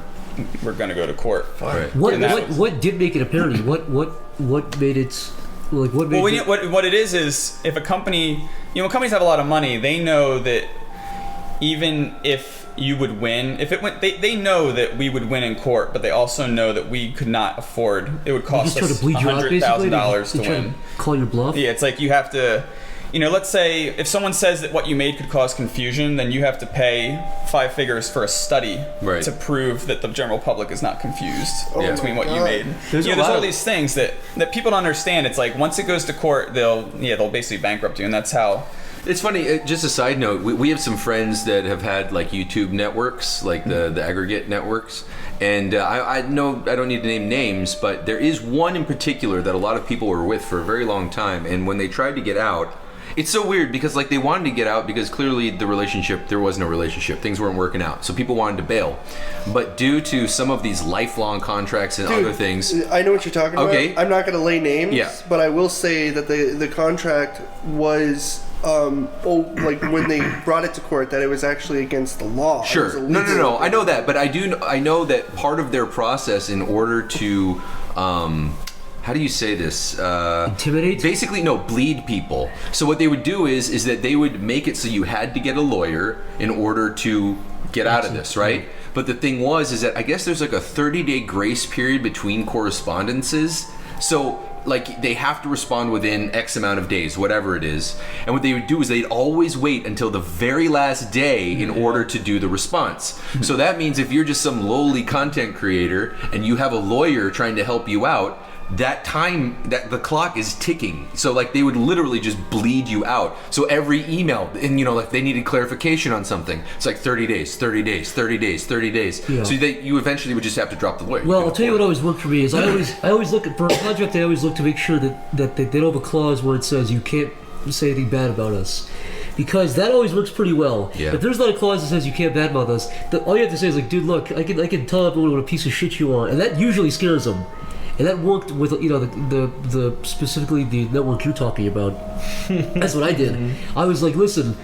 we're gonna go to court. Right. What did make it a parody? What made it like what made what it is if a company, companies have a lot of money, they know that even if you would win, if it went, they know that we would win in court, but they also know that we could not afford. It would cost us $100,000 to win. Call your bluff. Yeah, it's like you have to. Let's say if someone says that what you made could cause confusion, then you have to pay 5 figures for a study to prove that the general public is not confused between what you made. There's all these things that people don't understand. It's like once it goes to court, they'll basically bankrupt you, and that's how. It's funny, just a side note, we have some friends that have had like YouTube networks, like the aggregate networks, and I know I don't need to name names, but there is one in particular that a lot of people were with for a very long time, and when they tried to get out, it's so weird because like they wanted to get out because clearly there was no relationship, things weren't working out, so people wanted to bail, but due to some of these lifelong contracts and other things. I know what you're talking about. I'm not going to lay names, yeah, but I will say that the contract was like when they brought it to court, that it was actually against the law. Sure. No. I know that, but I know that part of their process in order to, how do you say this? Intimidate? Basically, no, bleed people. So what they would do is that they would make it so you had to get a lawyer in order to get out of this, right? But the thing is that I guess there's like a 30-day grace period between correspondences. So like they have to respond within X amount of days, whatever it is. And what they would do is they'd always wait until the very last day in order to do the response. So that means if you're just some lowly content creator and you have a lawyer trying to help you out, that time, that the clock is ticking. So like they would literally just bleed you out. So every email, and like they needed clarification on something, it's like 30 days, 30 days, 30 days, 30 days. Yeah. So you eventually would just have to drop the lawyer. Well, I'll tell you what always worked for me is I always look at, for a contract, I always look to make sure that they don't have a clause where it says you can't say anything bad about us. Because that always works pretty well. Yeah. If there's not a clause that says you can't badmouth us, all you have to say is like, dude, look, I can tell everyone what a piece of shit you are, and that usually scares them. And that worked with the specifically the network you're talking about. That's what I did. I was like, listen,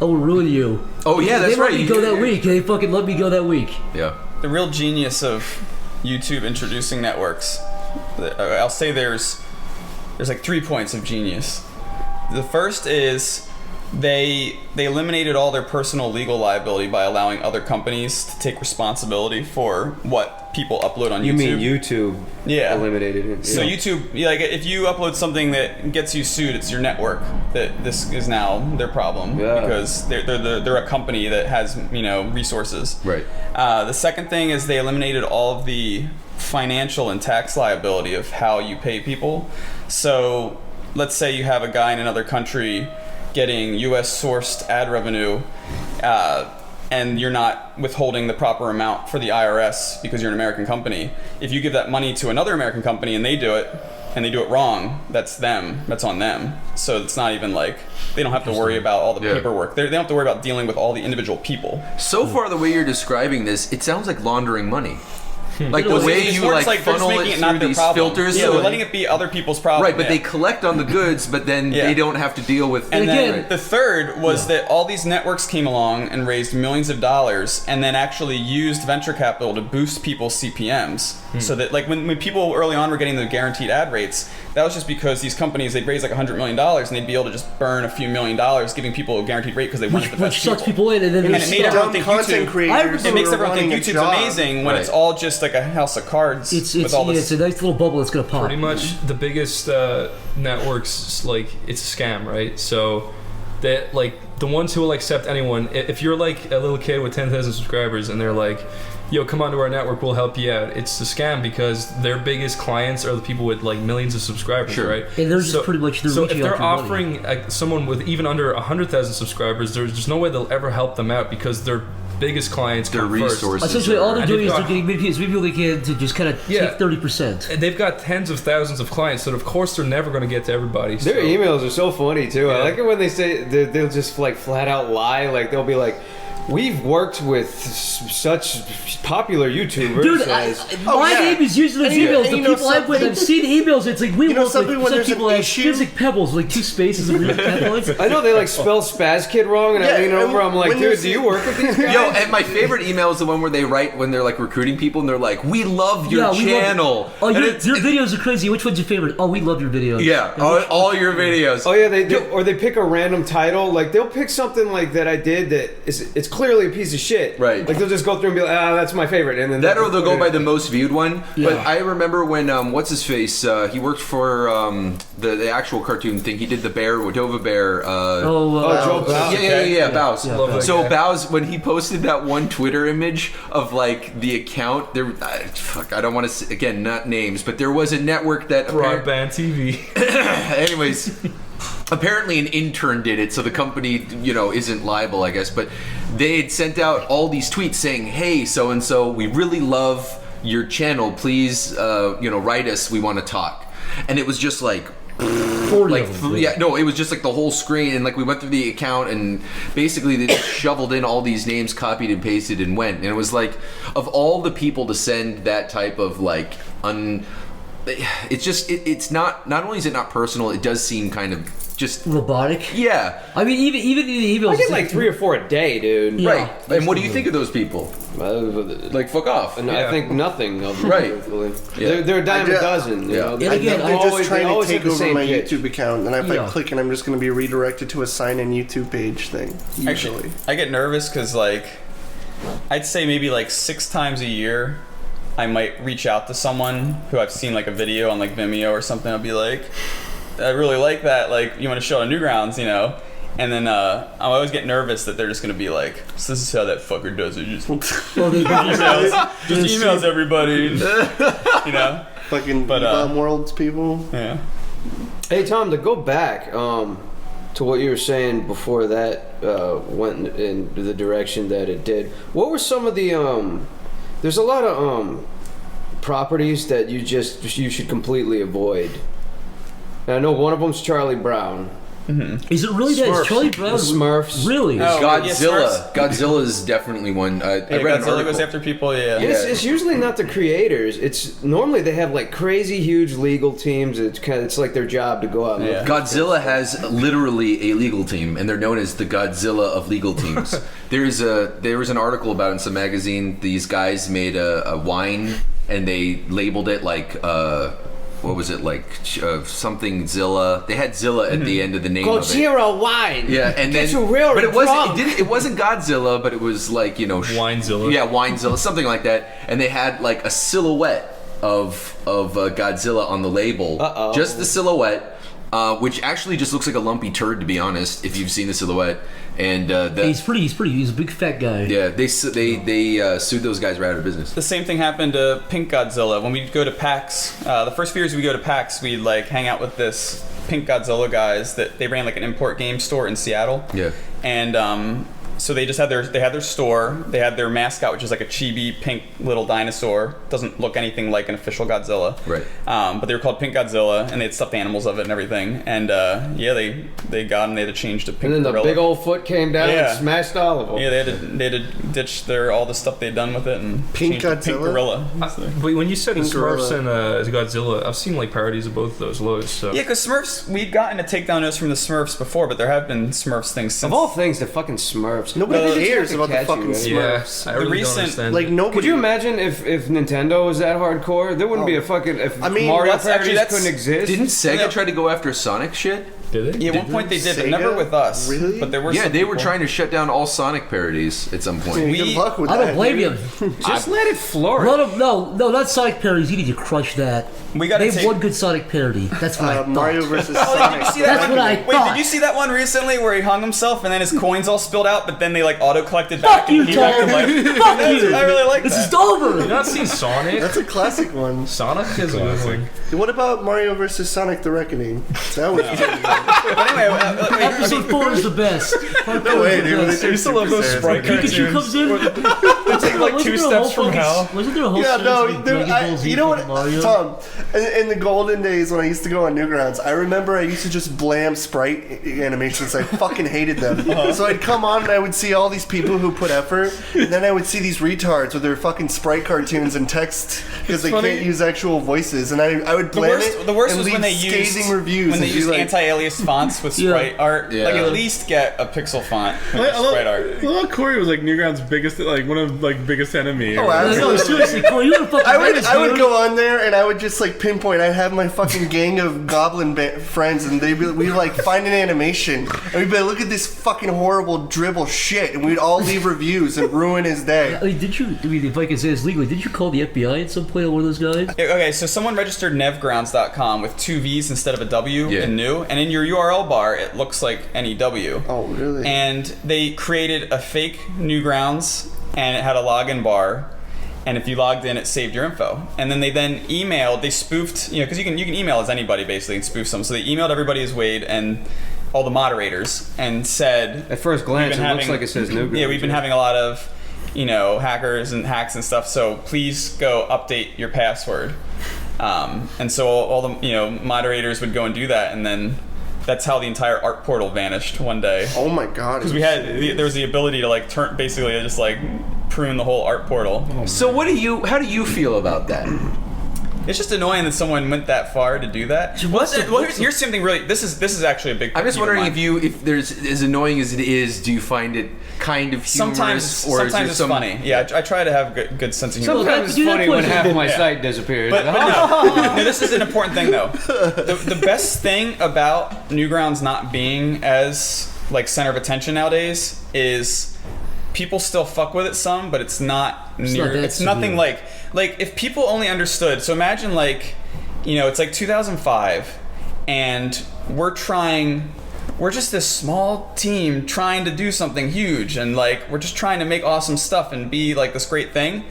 I will ruin you. Oh yeah, that's they right. Let me go that week. They fucking let me go that week. Yeah. The real genius of YouTube introducing networks, I'll say there's like 3 points of genius. The first is they eliminated all their personal legal liability by allowing other companies to take responsibility for what people upload on YouTube. You mean YouTube eliminated it? So YouTube, like if you upload something that gets you sued, it's your network that this is now their problem because they're a company that has resources. Right. The second thing is they eliminated all of the financial and tax liability of how you pay people. So let's say you have a guy in another country getting U.S. sourced ad revenue, and you're not withholding the proper amount for the IRS because you're an American company. If you give that money to another American company and they do it wrong, that's them. That's on them. So it's not even like they don't have to worry about all the paperwork. They don't have to worry about dealing with all the individual people. So far, the way you're describing this, it sounds like laundering money. Like the way it's you more like like funnel it through these filters. Yeah, so they're letting it be other people's problem. Right, but they collect on the goods, but then they don't have to deal with. And then the third was that all these networks came along and raised millions of dollars, and then actually used venture capital to boost people's CPMs. So that like when people early on were getting the guaranteed ad rates, that was just because these companies they'd raise like $100 million and they'd be able to just burn a few $1 million, giving people a guaranteed rate because they wanted the best Which sucks people in, and then it made everyone think YouTube. It makes everyone think YouTube's amazing when it's all just like a house of cards. It's a nice little bubble that's gonna pop. Pretty much the biggest networks, like it's a scam, right? So that like the ones who will accept anyone. If you're like a little kid with 10,000 subscribers and they're like, yo, come onto our network, we'll help you out. It's a scam because their biggest clients are the people with like millions of subscribers, right? And they're just pretty much so if they're offering someone with even under 100,000 subscribers, there's no way they'll ever help them out because their biggest clients their come resources. First. Essentially, all they're doing is they're getting as many people they can to just kind of take 30%. And they've got tens of thousands of clients, so of course they're never going to get to everybody. Their emails are so funny too. I like it when they say they'll just like flat out lie. Like they'll be like, we've worked with such popular YouTubers. Dude, my name is used in those emails. The people I've with, I've seen emails. It's like we work with some people have Psychicpebbles, like 2 spaces and real headlines. I know they like spell Spazkid wrong, and I lean over. I'm like, dude, do you work with these guys? Yo, and my favorite email is the one where they write when they're like recruiting people, and they're like, "We love your channel." Your videos are crazy. Which one's your favorite? Oh, we love your videos. Yeah, all your videos. Oh yeah, they pick a random title. Like they'll pick something like that I did that it's clearly a piece of shit. Right. Like they'll just go through and be like, that's my favorite, and then or they'll go by the most viewed one. Yeah. But I remember when what's his face? He worked for the actual cartoon thing. He did the bear, Wadova Bear. Joe Bows. Yeah, Bows. Yeah, so Bows, when he posted that one Twitter image of like the account, there. I don't want to say, again, not names, but there was a network that Broadband TV. Anyways. Apparently an intern did it, so the company, isn't liable, I guess. But they had sent out all these tweets saying, "Hey, so and so, we really love your channel. Please, write us. We want to talk." And it was just like, it was just like the whole screen, and like we went through the account, and basically they just shoveled in all these names, copied and pasted, and went. And it was like, of all the people to send that type of like it's just it's not only is it not personal, it does seem kind of just robotic. Yeah. I mean, even in the emails, I get like 3 or 4 a day, dude. Yeah. Right. And what do you think of those people? Like, fuck off. And I think nothing of them. Right. They're a dime a dozen. You know? And again, they're just trying to take have the over same my pitch. YouTube account, and if I click, and I'm just going to be redirected to a sign-in YouTube page thing. Usually, Actually, I get nervous because, like, I'd say maybe like 6 times a year, I might reach out to someone who I've seen like a video on like Vimeo or something. I'll be like, I really like that. Like, you want to show it on Newgrounds, you know? And then I always get nervous that they're just gonna be like, so this is how that fucker does it. Just emails everybody, you know. Fucking Worlds people. Yeah. Hey Tom, to go back to what you were saying before that went in the direction that it did. What were some of the there's a lot of properties that you should completely avoid. And I know one of them's Charlie Brown. Mm-hmm. Is it really that? Is Charlie Brown? The Smurfs. Really? Godzilla. Godzilla is definitely one. I read Godzilla goes after people. Yeah. It's usually not the creators. It's normally they have like crazy huge legal teams. It's like their job to go out. And Godzilla has literally a legal team, and they're known as the Godzilla of legal teams. There was an article about it in some magazine. These guys made a wine, and they labeled it like. What was it like? Something Zilla. They had Zilla at the end of the name of it. Godzilla wine. Yeah, and then but it wasn't. It wasn't Godzilla, but it was like Winezilla. Yeah, Winezilla, something like that. And they had like a silhouette of Godzilla on the label. Just the silhouette, which actually just looks like a lumpy turd, to be honest. If you've seen the silhouette. And he's a big fat guy. Yeah, they sued those guys right out of business. The same thing happened to Pink Godzilla. When we go to PAX, the first few years we go to PAX, we'd like hang out with this Pink Godzilla guys that they ran like an import game store in Seattle. Yeah. And so they just had their store. They had their mascot, which is like a chibi pink little dinosaur. Doesn't look anything like an official Godzilla. Right. But they were called Pink Godzilla, and they had stuffed animals of it and everything. And they got them. They had to change to Pink And then the Gorilla. big old foot came down and smashed all of them. Yeah, they had to ditch all the stuff they'd done with it and Pink change to Pink Gorilla. But when you said the Smurfs and Godzilla, I've seen like parodies of both of those loads. So. Yeah, because Smurfs, we'd gotten a takedown notice from the Smurfs before, but there have been Smurfs things since. Of all things, the fucking Smurfs. Nobody cares about the catchy, fucking right? Smurfs. Yeah, I really don't understand. Like nobody. Could you imagine if Nintendo was that hardcore? There wouldn't be a fucking. If Mario parodies couldn't exist. Didn't Sega try to go after Sonic shit? Did they? Yeah, at one point they did, but never with us. Really? But there were. Yeah, some they were people. trying to shut down all Sonic parodies at some point. Good luck with I that. don't blame you. Just let it flourish. No, not Sonic parodies. You need to crush that. We got They have one good Sonic parody. That's what I thought. Mario versus Oh, Sonic. did you see that That's one? what I Wait, thought. did you see that one recently where he hung himself and then his coins all spilled out, but then they like auto collected back? Fuck you, and he back Tom. to life? Fuck you. I really like This that. is over. You not seen Sonic? That's a classic one. Sonic is a good one. What about Mario versus Sonic: The Reckoning? That was But anyway, Episode 4 is the best. no way, dude. I used to love those Sprite Pikachu cartoons. comes in. They take like 2 steps from hell. Wasn't there a whole Yeah, series no, with dude, Dragon Ball Z you know what, Mario? Tom? In the golden days when I used to go on Newgrounds, I remember I used to just blam Sprite animations. I fucking hated them. So I'd come on and I would see all these people who put effort, and then I would see these retards with their fucking Sprite cartoons and text because they can't use actual voices, and I would blam it. The worst and was leave when they scathing used reviews when they and be used like, anti-alias fonts with Sprite art. Yeah. Like at least get a pixel font with I Sprite art. love Corey was like Newground's biggest, like one of like biggest enemy. Oh, No, absolutely. seriously, Corey, you would fucking I menace, would dude. go on there and I would just like pinpoint. I'd have my fucking gang of goblin friends, and we'd like find an animation, and we'd be like, look at this fucking horrible dribble shit, and we'd all leave reviews and ruin his day. I mean, if I can say this legally, did you call the FBI at some point on one of those guys? Okay, so someone registered nevgrounds.com with 2 V's instead of a W Yeah. in new, and in your URL bar it looks like NEW. Oh, really? And they created a fake Newgrounds, and it had a login bar. And if you logged in, it saved your info. And then they emailed, they spoofed, because you can email as anybody basically and spoof some. So they emailed everybody as Wade and all the moderators and said, At first glance, it looks like it says Newgrounds. yeah, we've been having a lot of, hackers and hacks and stuff. So please go update your password. And so all the moderators would go and do that, and then that's how the entire art portal vanished one day. Oh my god! Because there was the ability to like turn, basically just like prune the whole art portal. So how do you feel about that? It's just annoying that someone went that far to do that. Here's something really. This is actually a big. I'm just wondering if there's as annoying as it is, do you find it kind of humorous? Sometimes it's funny. Yeah, I try to have good sense of humor. Sometimes it's funny when half of my site disappears. But no, this is an important thing though. The best thing about Newgrounds not being as like center of attention nowadays is people still fuck with it some, but it's not near. It's nothing like if people only understood. So imagine it's like 2005, and we're just this small team trying to do something huge, and we're just trying to make awesome stuff and be like this great thing.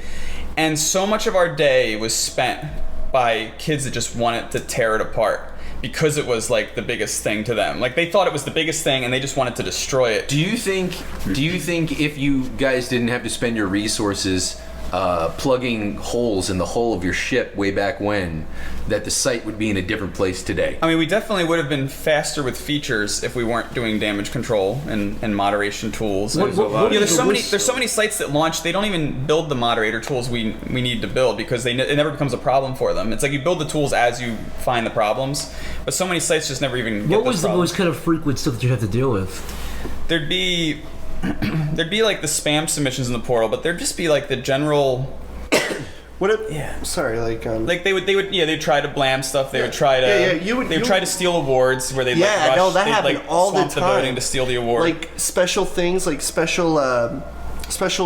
And so much of our day was spent by kids that just wanted to tear it apart because it was like the biggest thing to them. Like they thought it was the biggest thing and they just wanted to destroy it. Do you think if you guys didn't have to spend your resources plugging holes in the hull of your ship way back when, that the site would be in a different place today? I mean, we definitely would have been faster with features if we weren't doing damage control and moderation tools. There's so many sites that launch, they don't even build the moderator tools we need to build because it never becomes a problem for them. It's like you build the tools as you find the problems, but so many sites just never even get those problems. What was the most kind of frequent stuff that you have to deal with? There'd be like the spam submissions in the portal, but there'd just be like the general. They'd try to blam stuff. They would try to. They would try to steal awards where they'd rush. No, that happened all the time. The voting to steal the award. Like special things, like special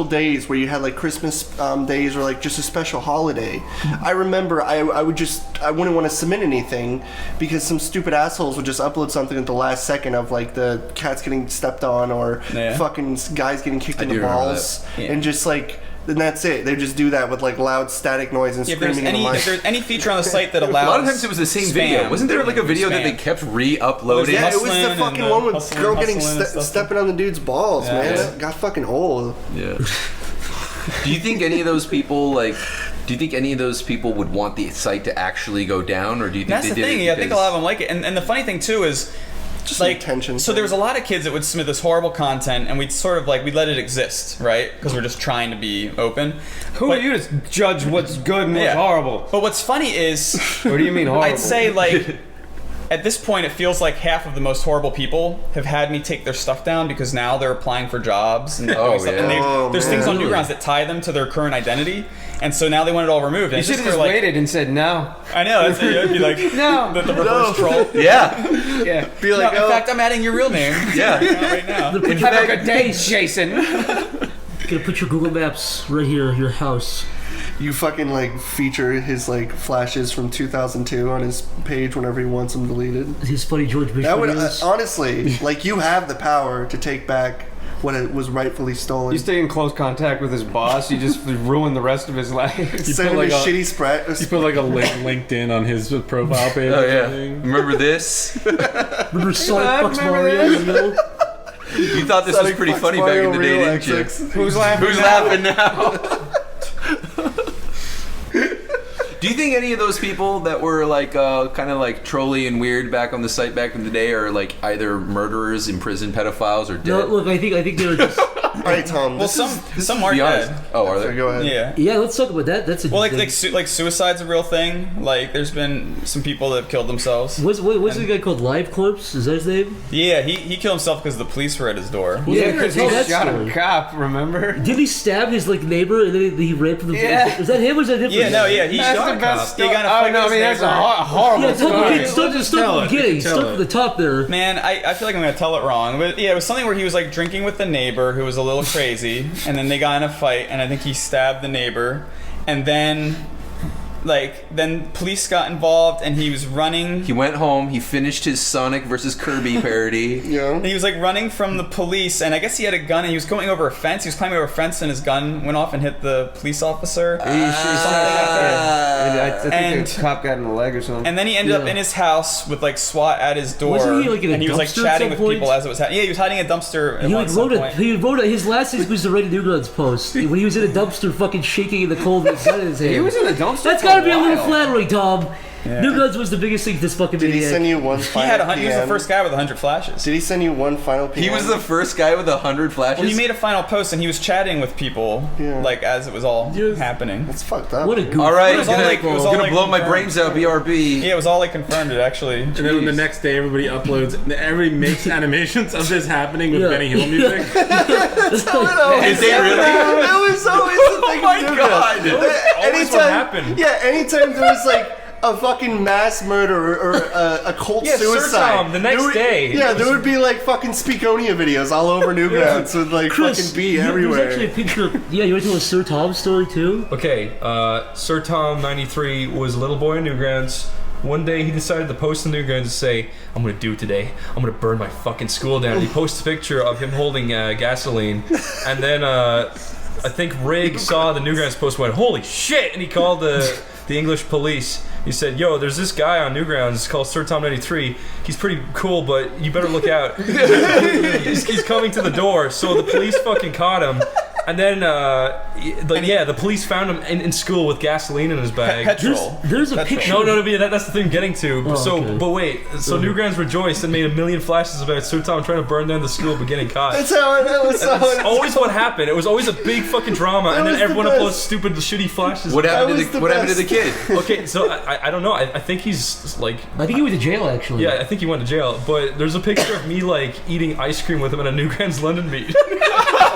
days where you had like Christmas days or like just a special holiday. I remember I wouldn't want to submit anything because some stupid assholes would just upload something at the last second of like the cats getting stepped on or fucking guys getting kicked in the balls and just like. Then that's it. They just do that with like loud static noise and screaming in the mic. If there's any feature on the site that allows, a lot of times it was the same video. Wasn't there like a video that they kept re-uploading? Yeah, it was the fucking one with the girl getting stepping on the dude's balls, man. That got fucking old. Yeah. Do you think any of those people would want the site to actually go down, or do you think that's they the did thing? it? Yeah, I think a lot of them like it. And the funny thing too is. Just like attention. So there was a lot of kids that would submit this horrible content, and we'd sort of we'd let it exist, right? Because we're just trying to be open. Who are you to judge what's good and what's horrible? But what's funny is, what do you mean horrible? I'd say at this point, it feels like half of the most horrible people have had me take their stuff down because now they're applying for jobs and doing stuff. And there's things on Newgrounds that tie them to their current identity, and so now they want it all removed. And you should have just waited and said no. I know. That's it. It'd be like no, the reverse troll. Yeah. Be like, in fact, I'm adding your real name. Yeah. Right now. Have a good day, Jason. Gonna put your Google Maps right here, your house. You fucking feature his flashes from 2002 on his page whenever he wants them deleted. His funny George Bush That would videos. honestly, you have the power to take back what it was rightfully stolen. You stay in close contact with his boss. You just ruin the rest of his life. Send him a shitty spread. You put a link LinkedIn on his profile page. Oh yeah. Remember this? Remember Sonic Fucks Mario? You thought this was pretty funny back in the day, didn't you? Who's laughing? Who's laughing now? Do you think any of those people that were kind of trolly and weird back on the site back in the day are either murderers, imprisoned pedophiles, or dead? No, look, I think they're just. All right, Tom. Well, some are dead. Oh, are they? Go ahead. Yeah, let's talk about that. That's a suicide's a real thing. There's been some people that have killed themselves. What's the guy called Live Corpse? Is that his name? Yeah, he killed himself because the police were at his door. Yeah, because he shot a cop. Remember? Did he stab his neighbor and then he ran from the? Yeah. Is that him or is that him? Yeah, no, yeah, he shot a cop. He got in a fight with his that's a neighbor. horrible story. Start from the beginning. Start from the top there. Man, I feel like I'm gonna tell it wrong, but yeah, it was something where he was drinking with the neighbor who was a little crazy, and then they got in a fight, and I think he stabbed the neighbor, and then police got involved, and he was running. He went home. He finished his Sonic versus Kirby parody. Yeah. And he was running from the police, and I guess he had a gun, and he was going over a fence. He was climbing over a fence, and his gun went off and hit the police officer. I think the cop got in the leg or something. And then he ended up in his house with SWAT at his door. Wasn't he in a and he was dumpster chatting at with some people point? as it was happening. Yeah, he was hiding in a dumpster. He wrote his last thing was to write a Newgrounds post when he was in a dumpster, fucking shaking in the cold with his gun in his hand. He was in a dumpster. That's gotta be a little flattering, Tom. Newgrounds was the biggest thing. This fucking Did he maniac. send you one He final had he was the PM? first guy with 100 flashes. Did he send you one final PM? He was the first guy with 100 flashes. Well, he made a final post and he was chatting with people, Yeah. like as it was all happening. That's fucked up. What a goof. All right, It was all like- it was all gonna like blow my confirmed. brains out. BRB. Yeah, it was all like confirmed. It actually. And then the next day, everybody uploads. Everybody makes animations of this happening with Yeah. Benny Hill music. Is it really? That was always the thing. Oh my God. Always what happened. Yeah, anytime there was like a fucking mass murder or a cult Yeah, Sir suicide. Tom, the next there would- day. Yeah, there would be like fucking Speakonia videos all over Newgrounds with like Chris, fucking B there's everywhere. actually a picture of, yeah, you want to tell a Sir Tom story too? Okay, Sir Tom 93 was a little boy in Newgrounds. One day he decided to post in Newgrounds and say, "I'm gonna do it today. I'm gonna burn my fucking school down." And he posts a picture of him holding gasoline, and then I think Rig saw the Newgrounds post and went, "Holy shit!" and he called the English police. He said, "Yo, there's this guy on Newgrounds called Sir Tom 93. He's pretty cool, but you better look out. he's coming to the door." So the police fucking caught him. And then, the police found him in school with gasoline in his bag. Petrol. There's a Petrol. picture. No, that's the thing I'm getting to. Oh, so, okay. but wait. So Newgrounds rejoiced and made a million flashes about Sir Tom trying to burn down the school but getting caught. That's how that was. That's always what happened. It was always a big fucking drama, and was then the everyone best. uploads stupid, shitty flashes. What happened was to the What happened to the best. kid? Okay, so I don't know. I think he's like. I think he went to jail actually. Yeah, I think he went to jail. But there's a picture of me like eating ice cream with him at a Newgrounds London meet.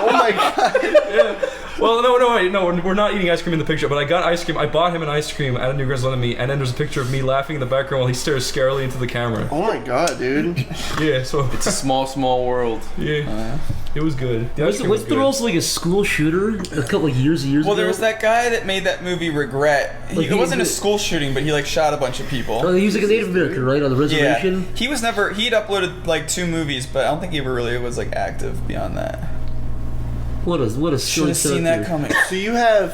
Oh my god. Well, no, we're not eating ice cream in the picture, but I got ice cream. I bought him an ice cream at a Newgrounds London meet, and then there's a picture of me laughing in the background while he stares scarily into the camera. Oh my god, dude. Yeah, so It's a small world. yeah, it was good. The ice cream was Wasn't there good. also like a school shooter a couple of years ago? Well, there was that guy that made that movie Regret. Like It wasn't a he- school shooting, but he like shot a bunch of people. Oh, he was like a Native American, right, on the Yeah, reservation? he was never. He'd uploaded like 2 movies, but I don't think he ever really was like active beyond that. What a Should silly have seen that character. coming. So you have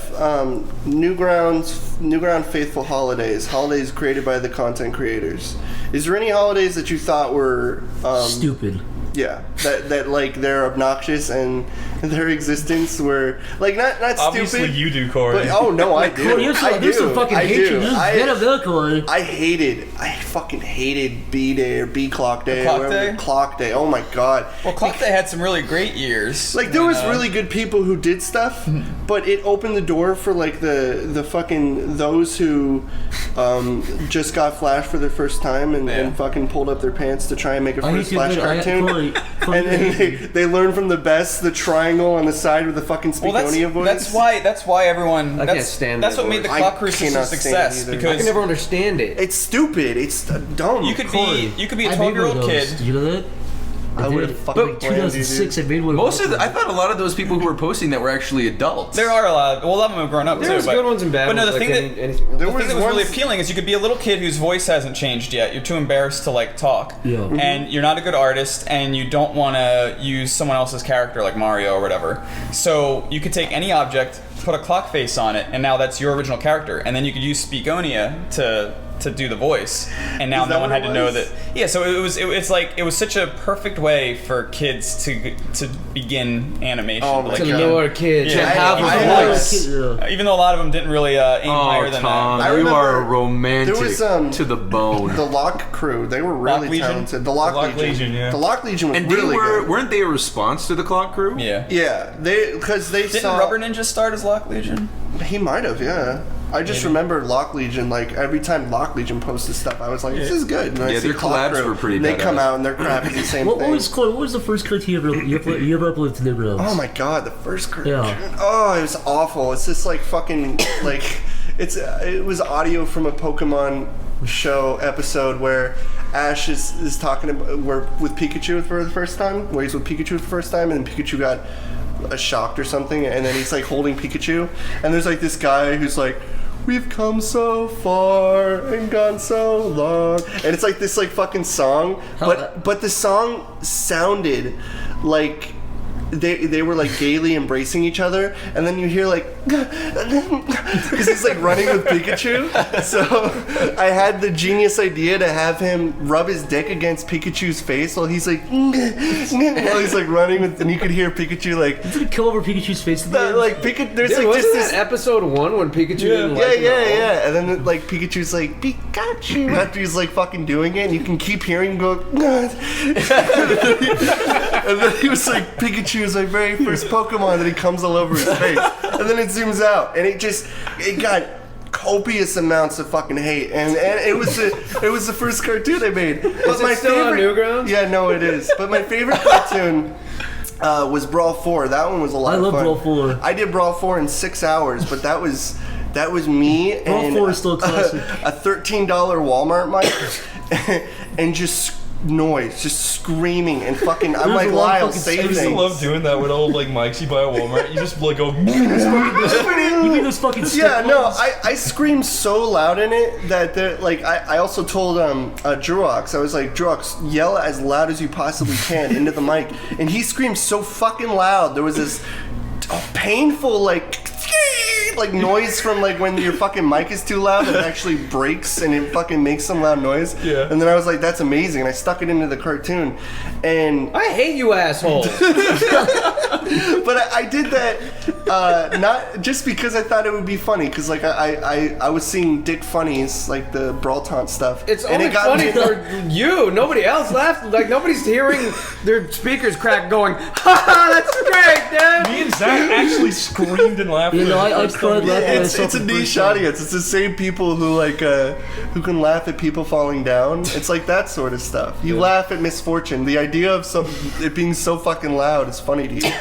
Newground Faithful Holidays created by the content creators. Is there any holidays that you thought were Stupid. yeah, that like they're obnoxious and their existence were like not Obviously, stupid? you do, Corey. But oh no, I do. Corey, there's some fucking I hatred. do. There's I- Venom there, Corey. I fucking hated B Day or B Clock Day. Clock or whatever. Day? Clock Day. Oh my god. Well, Clock Day had some really great years. Like there was really good people who did stuff, but it opened the door for like the fucking those who just got Flash for their first time and fucking pulled up their pants to try and make a I hate first to Flash admit it, cartoon. Corey, And then they learn from the best the triangle on the side with the fucking Well, Speakonia voice. that's why everyone. I that's, can't stand That's that what made the voice. Clock I Crew such a cannot stand success it either. I because can never understand it. It's stupid. It's dumb. you could Corey, be a I made one 12-year-old of those. kid. Did you know that? I would have did. fucking Like blamed you, 2006, dude. I made one. Most of I thought a lot of those people who were posting that were actually adults. There are a lot. Well, a lot of them have grown up There too. was but, good ones and bad but no, ones. the like thing that anything. There the thing that was really once- appealing is you could be a little kid whose voice hasn't changed yet. You're too embarrassed to like talk, Yeah. and you're not a good artist, and you don't want to use someone else's character like Mario or whatever. So you could take any object, put a clock face on it, and now that's your original character. And then you could use Speakonia to do the voice, and now Is that no one what had it to know was? that. Yeah, so it was such a perfect way for kids to begin animation. Oh my like, To God. lure kids. Yeah, to have I a was- voice. even though a lot of them didn't really aim higher than Tom, that. I you remember are romantic there was, to the bone. The Lock Crew, they were really Lock Legion? talented. The Lock Legion, yeah. The Lock Legion was And they really good. weren't they a response to the Clock Crew? Yeah. Yeah, because they Didn't saw Rubber Ninja start as Lock Legion? he might have. Yeah, I just remember Lock Legion. Like every time Lock Legion posted stuff, I was like, "This is good." And I Yeah, see their Clock collabs Crew, were pretty and they come badass. out and they're crap the same What thing. was Corey? What was the first cartoon you ever uploaded to Newgrounds? Oh my god, the first cartoon. Yeah. Oh, it was awful. It's just like fucking like it was audio from a Pokemon show episode where Ash is talking about with Pikachu for the first time, where he's with Pikachu for the first time, and Pikachu got shocked or something, and then he's like holding Pikachu, and there's like this guy who's like, "We've come so far and gone so long," and it's like this like fucking song, but the song sounded like they were like gaily embracing each other, and then you hear like because he's like running with Pikachu. So I had the genius idea to have him rub his dick against Pikachu's face while he's like while he's like running with, and you could hear Pikachu like did it come over Pikachu's face at the end? like Pikachu. There's like wasn't just this episode 1 when Pikachu didn't like him at all? yeah, and then like Pikachu's like Pikachu after he's like fucking doing it, and you can keep hearing him go. And then he was like, Pikachu is my very first Pokemon, and he comes all over his face. And then it zooms out, and it got copious amounts of fucking hate, and it was the first cartoon I made. But Is it still on Newgrounds? Yeah, no, it is. But my favorite cartoon was Brawl 4. That one was a lot of fun. I love Brawl 4. I did Brawl 4 in 6 hours, but that was me Brawl and 4 is still classic. a $13 Walmart mic and just noise, just screaming and fucking. I'm like, Lyle, say I used to things. love doing that with old like mics you buy at Walmart. You just like go. You mean those fucking Yeah, stick no, ones? I screamed so loud in it that like I also told Druox, I was like, Druox, yell as loud as you possibly can into the mic, and he screamed so fucking loud. There was this painful like noise from like when your fucking mic is too loud that it actually breaks and it fucking makes some loud noise. Yeah. And then I was like, that's amazing, and I stuck it into the cartoon, and I hate you assholes. but I did that not just because I thought it would be funny, because like I was seeing Dick Funnies, like the Brawl Taunt stuff. It's and only it got funny me- for you. Nobody else laughed. Like, nobody's hearing their speakers crack going, ha, that's great, dude. Me and Zach actually screamed and laughed. You know, I cried laughing It's myself a the niche first time. audience. It's the same people who like who can laugh at people falling down. It's like that sort of stuff. You laugh at misfortune. The idea of it being so fucking loud is funny to you.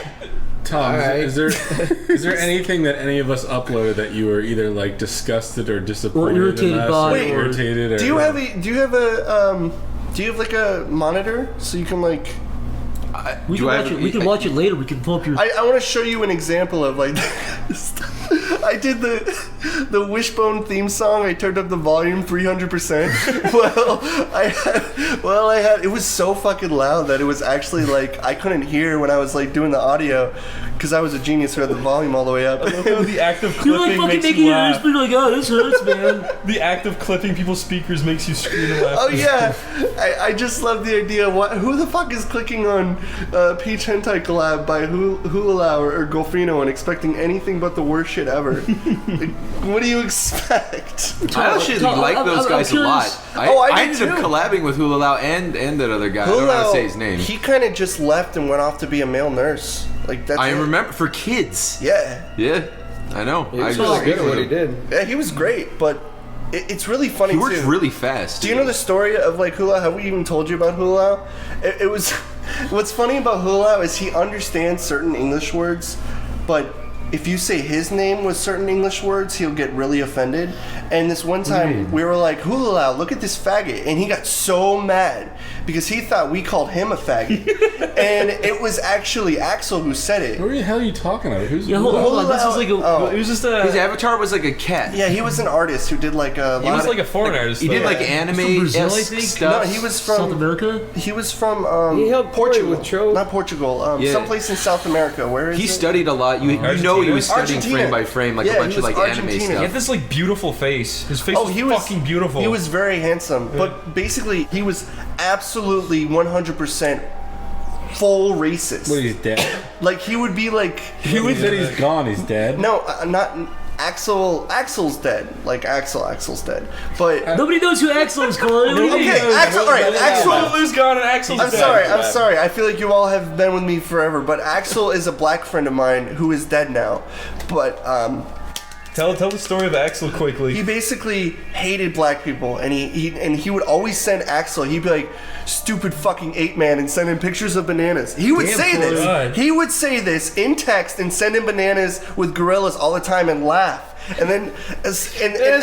Tom, Alright. is there anything that any of us uploaded that you were either like disgusted or disappointed irritated in us, by, or Wait, irritated? Or, Do you have like a monitor so you can like? We can watch it. We can watch it later. We can pull up your. I want to show you an example of like. I did the Wishbone theme song. I turned up the volume 300%. I had it was so fucking loud that it was actually like I couldn't hear when I was like doing the audio, because I was a genius who had the volume all the way up. The act of You're like clipping fucking makes making you your ears laugh. bleed. Like, oh, this hurts, man. The act of clipping people's speakers makes you scream and laugh. Oh yeah, I just love the idea. Who the fuck is clicking on Peach Hentai collab by Hulalau or Golfino and expecting anything but the worst shit ever? Like, what do you expect? I actually like those guys a lot. I ended up collabing with Hulalau and that other guy. I don't know how to say his name. He kind of just left and went off to be a male nurse. Like that's. I remember for kids. Yeah. Yeah, I know. He was really good at what he did. Yeah, he was great, but it's really funny He works too. really fast. Do you know the story of like Hula? Have we even told you about Hula? It was. What's funny about Hula is he understands certain English words, but if you say his name with certain English words, he'll get really offended. And this one time we were like, Hula, look at this faggot, and he got so mad because he thought we called him a faggot, and it was actually Axel who said it. What the hell are you talking about? Who's Yeah, hold on. This is like a. Oh. It was just His avatar was like a cat. Yeah, he was an artist who did like a. He was like a foreign artist. He did though. like From anime Brazil, I think? stuff. No, he was South from America? He was from He helped Portugal. with Cho. Not Portugal. Yeah. Someplace in South America. Where is He it? studied a lot. You know he was studying Argentina. frame by frame, like Yeah, a bunch he of was like anime Argentina. He had stuff. this like beautiful face. His face was he was fucking beautiful. He was very handsome, but basically he was absolutely 100% full racist. What, he's dead? Like he would be like He said he's gone. He's dead. no, not Axel. Axel's dead. Like Axel's dead. But Nobody knows who Axel is, Colin. okay, Axel. All right, Axel. Lu's gone and Axel's I'm dead. sorry. I'm sorry. I feel like you all have been with me forever, but Axel is a black friend of mine who is dead now. But Tell the story of Axel quickly. he basically hated black people, and he would always send Axel. He'd be like, "Stupid fucking ape man," and send him pictures of bananas. He would Damn, say this. God. He would say this in text and send him bananas with gorillas all the time and laugh. And then, and It's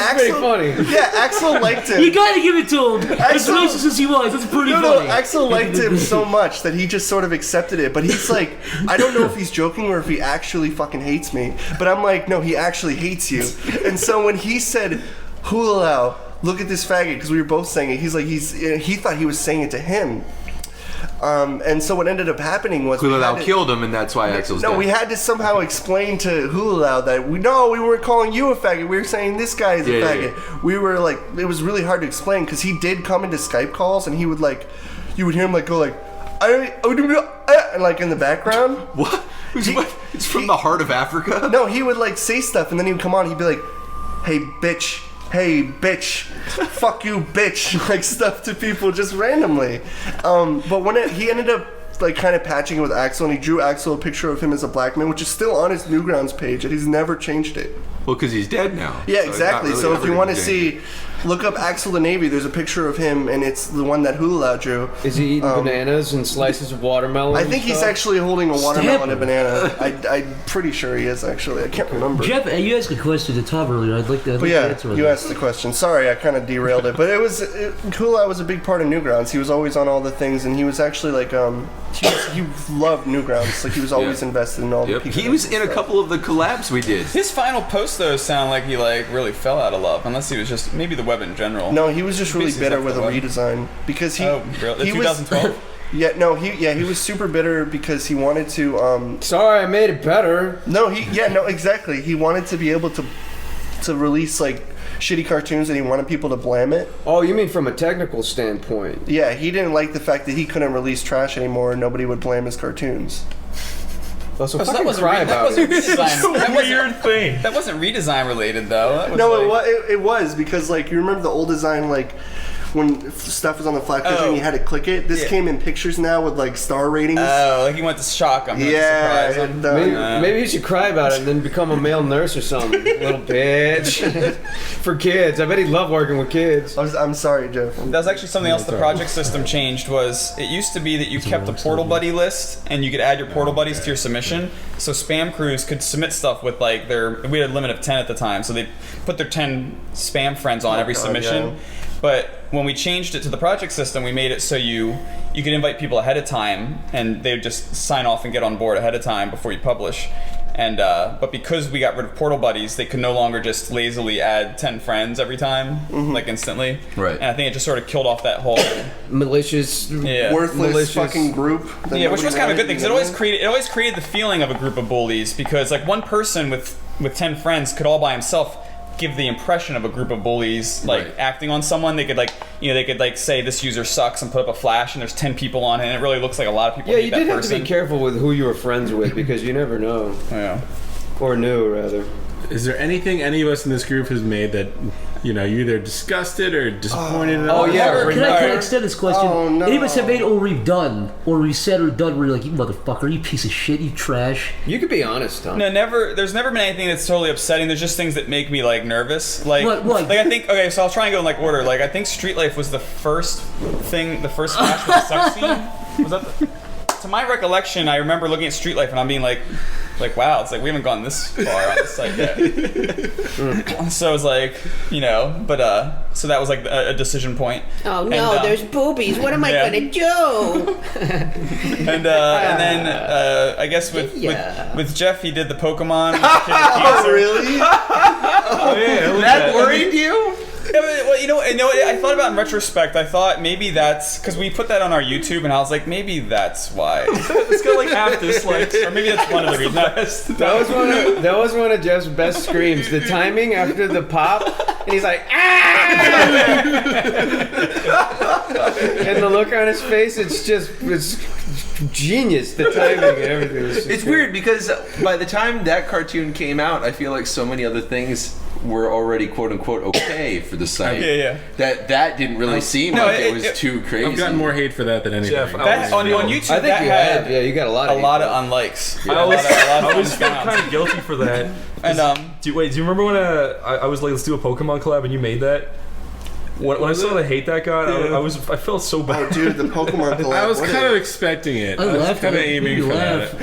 Axel, pretty funny. Yeah, Axel liked him. You gotta give it to him. As Axel- racist as he was, that's pretty No, funny. Axel liked him so much that he just sort of accepted it. But he's like, I don't know if he's joking or if he actually fucking hates me. But I'm like, no, he actually hates you. And so when he said, Hulalau, look at this faggot, because we were both saying it, he's like, he thought he was saying it to him. And so what ended up happening was Hulalau killed him, and that's why Axel's dead. we had to somehow explain to Hulalau that we weren't calling you a faggot. We were saying this guy is a faggot. Yeah. We were like, it was really hard to explain because he did come into Skype calls and he would like, you would hear him like go like, and like in the background. What? It's from the heart of Africa? No, he would like say stuff and then he would come on and he'd be like, hey bitch, fuck you bitch, like stuff to people just randomly. But when he ended up like kind of patching it with Axel, and he drew Axel a picture of him as a black man, which is still on his Newgrounds page, and he's never changed it. Well, because he's dead now. Yeah, exactly. So if you want to see, look up Axel the Navy. There's a picture of him, and it's the one that Hulalau drew. Is he eating bananas and slices of watermelon? I think he's actually holding a watermelon and a banana. I'm pretty sure he is, actually. I can't remember. Jeff, you asked a question to Tom earlier. I'd like to answer you asked the question. Sorry, I kind of derailed it. But Hulalau was a big part of Newgrounds. He was always on all the things, and he was actually like, he loved Newgrounds. Like, he was always invested in all the people. He was in a couple of the collabs we did. His final post, though, sounded like he like really fell out of love, unless he was just maybe the web in general. No, he was just really bitter with a redesign because he. Oh, really? He 2012. Yeah, no, he was super bitter because he wanted to. Sorry, I made it better. No, exactly. He wanted to be able to release like shitty cartoons, and he wanted people to blame it. Oh, you mean from a technical standpoint? Yeah, he didn't like the fact that he couldn't release trash anymore, and nobody would blame his cartoons. So that wasn't weird thing. That wasn't redesign related though. It was because like you remember the old design like when stuff was on the flat picture and you had to click it. This came in pictures now with like star ratings. Oh, like you went to shock him. Yeah, maybe you should cry about it and then become a male nurse or something. Little bitch. For kids, I bet he'd love working with kids. I'm sorry, Jeff. That was actually something else the project system changed. Was it used to be that you kept a portal buddy list and you could add your portal buddies to your submission. So spam crews could submit stuff with like we had a limit of 10 at the time, so they put their 10 spam friends on every submission. Yeah. But when we changed it to the project system, we made it so you could invite people ahead of time, and they would just sign off and get on board ahead of time before you publish. And but because we got rid of portal buddies, they could no longer just lazily add 10 friends every time, like instantly. Right. And I think it just sort of killed off that whole malicious, worthless fucking group. Yeah, which was kind of a good thing because it always created the feeling of a group of bullies, because like one person with 10 friends could all by himself give the impression of a group of bullies acting on someone. They could say this user sucks and put up a flash and there's 10 people on it and it really looks like a lot of people hate that person. Yeah, you did have to be careful with who you were friends with because you never know. Yeah. Or knew, rather. Is there anything any of us in this group has made that, you're either disgusted or disappointed in? Can I extend this question? Oh, no. Any of us have made or we've done, or we said or done where you're like, you motherfucker, you piece of shit, you trash? You could be honest, Tom. No, never. There's never been anything that's totally upsetting. There's just things that make me like nervous. Like, what? Like I think. Okay, so I'll try and go in like order. Like I think Street Life was the first thing. The first flash with the sex scene. Was that? To my recollection, I remember looking at Street Life and I'm being like, wow, it's like we haven't gone this far on the site yet. So it's like, but so that was like a decision point. Oh no, there's boobies. What am I gonna do? And then I guess with Jeff, he did the Pokemon. Oh really? Oh yeah, that worried you? Yeah, well, I thought about it in retrospect. I thought maybe that's because we put that on our YouTube, and I was like, maybe that's why. It's got like half dislikes, or maybe that's one of the reasons. That was one of Jeff's best screams. The timing after the pop, and he's like, ah! And the look on his face, it's genius. The timing and everything. It's weird because by the time that cartoon came out, I feel like so many other things were already quote unquote okay for the site. Yeah. That didn't really seem like it was too crazy. I've gotten more hate for that than anything. Jeff, on YouTube, I think you have. Yeah, you got a lot of unlikes. Yeah. I always feel kind of guilty for that. And do you remember when I was like, let's do a Pokemon collab and you made that? When I saw the hate that got, I felt so bad. Oh, dude, the Pokemon collab. I was kind of expecting it. I was kind of aiming for that.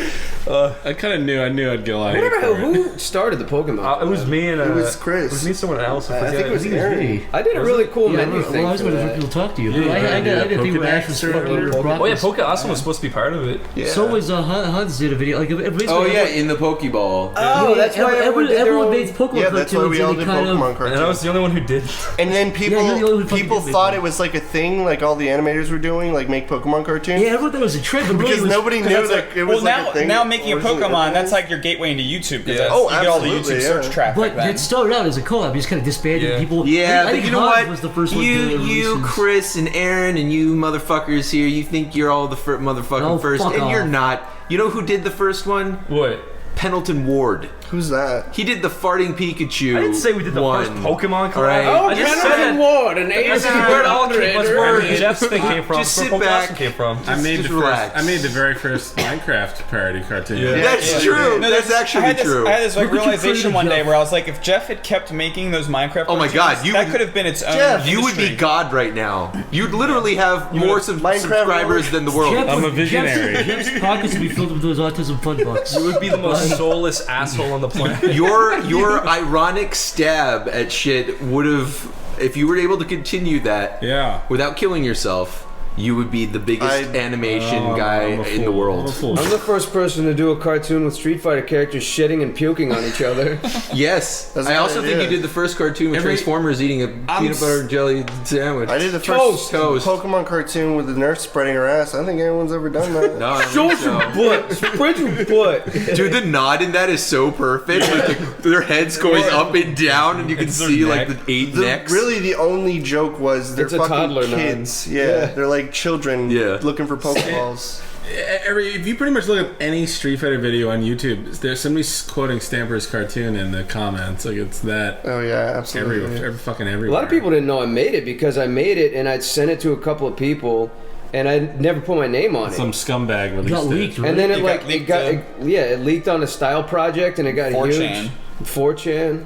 I kind of knew. I knew I'd go like. Who started the Pokemon? It was me and It was Chris. It was me and someone else. I think it was Aaron. I did a really cool menu thing. Well, I was for waiting for that. people to talk to you. Yeah, I didn't think we were actually Oh yeah, Poke Awesome was supposed to be part of it. Yeah. So was Hans did a video. Like, Oh yeah, in the Pokeball. Oh, that's why everyone made Pokemon Yeah, that's why we all did Pokemon And cartoons. I was the only one who did. And then you're the only one who fucking people did thought make it was like a thing, like all the animators were doing, like make Pokemon cartoons. Yeah, everyone thought it was a trend, but really Because it was, nobody knew that it was like a thing. now making a originally. Pokemon, that's like your gateway into YouTube. Because Yeah. you get all the absolutely, YouTube yeah. search traffic. But then. it started out as a collab. You just kind of disbanded Yeah. people. Yeah, I but think you know Hans what? was the first one to you, release his- Chris, and Aaron, and you motherfuckers here, you think you're all the motherfucking Oh, first, fuck and you're off. not. You know who did the first one? What? Pendleton Ward. Who's that? He did the farting Pikachu. I didn't say we did the one. first Pokemon collab. Right. I just said that. Ward, an That's where it all came. That's where Jeff's thing came from. Just Where sit Poke back. Awesome came from. I made just the relax. first. I made the very first Minecraft parody cartoon. Yeah. That's true. No, That's I actually had this, true. I had this like Look what you realization created, one day Jeff. where I was like, if Jeff had kept making those Minecraft, Oh my cartoons, God, you that would- could have been its own. Jeff, You would be industry. God right now. You'd literally have more Minecraft subscribers than the world. Jeff I'm a would- visionary. Jeff's pockets would be filled with those autism fun bucks. You would be the most soulless asshole on the planet. Your ironic stab at shit would have, if you were able to continue that Yeah. without killing yourself, you would be the biggest animation guy I'm a in the fool. world. I'm a fool. I'm the first person to do a cartoon with Street Fighter characters shitting and puking on each other. Yes, That's I a also good think you idea. did the first cartoon with Every- Transformers eating a peanut butter and jelly sandwich. I did the first Toast. Pokemon cartoon with the nurse spreading her ass. I don't think anyone's ever done that. No, I don't think so. butt. Spread your butt. Dude, the nod in that is so perfect. Like their heads going up and down, and you can It's their see like neck. the 8 The- necks. really, the only joke was they're It's a fucking toddler nod. kids. Yeah, they're like children looking for Pokeballs. If you pretty much look up any Street Fighter video on YouTube, there's somebody quoting Stamper's cartoon in the comments. Like it's that Oh yeah, absolutely. everywhere. A lot of people didn't know I made it because I made it and I'd sent it to a couple of people and I never put my name on Some it. scumbag It got released leaked, it. right? And then it got leaked, it leaked on a style project and it got 4chan. huge. 4chan.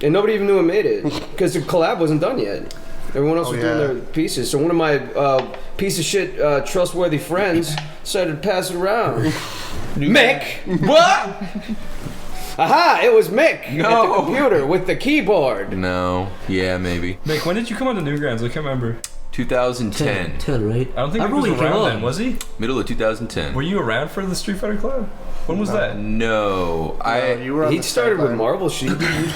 And nobody even knew I made it because the collab wasn't done yet. Everyone else was doing their pieces. So one of my piece of shit trustworthy friends decided to pass it around. Mick! What? Aha! It was Mick at the No. computer with the keyboard. No. Yeah, maybe. Mick, when did you come on to Newgrounds? I can't remember. 2010. 10, right? I don't think he remember was when he came around on. then, was he? Middle of 2010. Were you around for the Street Fighter Club? When was that? No. You were on He the started with sideline. Marvel sheet.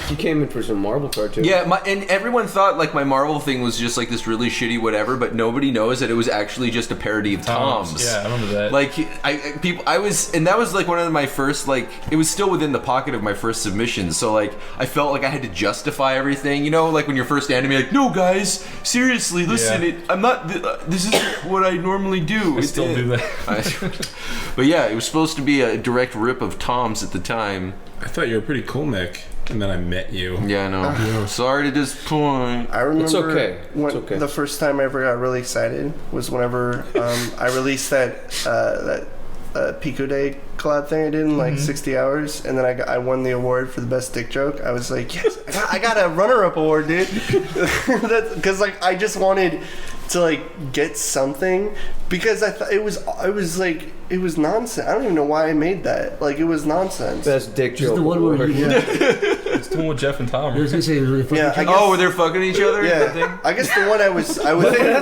He came in for some Marvel cartoons. Yeah, and everyone thought like my Marvel thing was just like this really shitty whatever, but nobody knows that it was actually just a parody of Tom's. Yeah, I remember that. Like that was like one of my first like it was still within the pocket of my first submissions. So like I felt like I had to justify everything. You know, like when you're first anime, like no guys, seriously, listen, Yeah. I'm not. This isn't what I normally do. I still do that. But yeah, it was supposed to be a direct rip of Tom's at the time. I thought you were pretty cool, Mick, and then I met you. Yeah, I know. Sorry to disappoint. I remember It's okay. when It's okay. the first time I ever got really excited was whenever I released that Pico Day collab thing I did in like 60 hours, and then I won the award for the best dick joke. I was like, yes, I got a runner-up award, dude. Because like I just wanted to like get something because I thought it was like it was nonsense. I don't even know why I made that. Like it was nonsense. Best dick This is joke. the one where award. you It's the one with Jeff and Tom. I was gonna say it was really funny. Yeah, I guess, Oh, they're fucking each other? That thing? yeah. I guess the one I was That's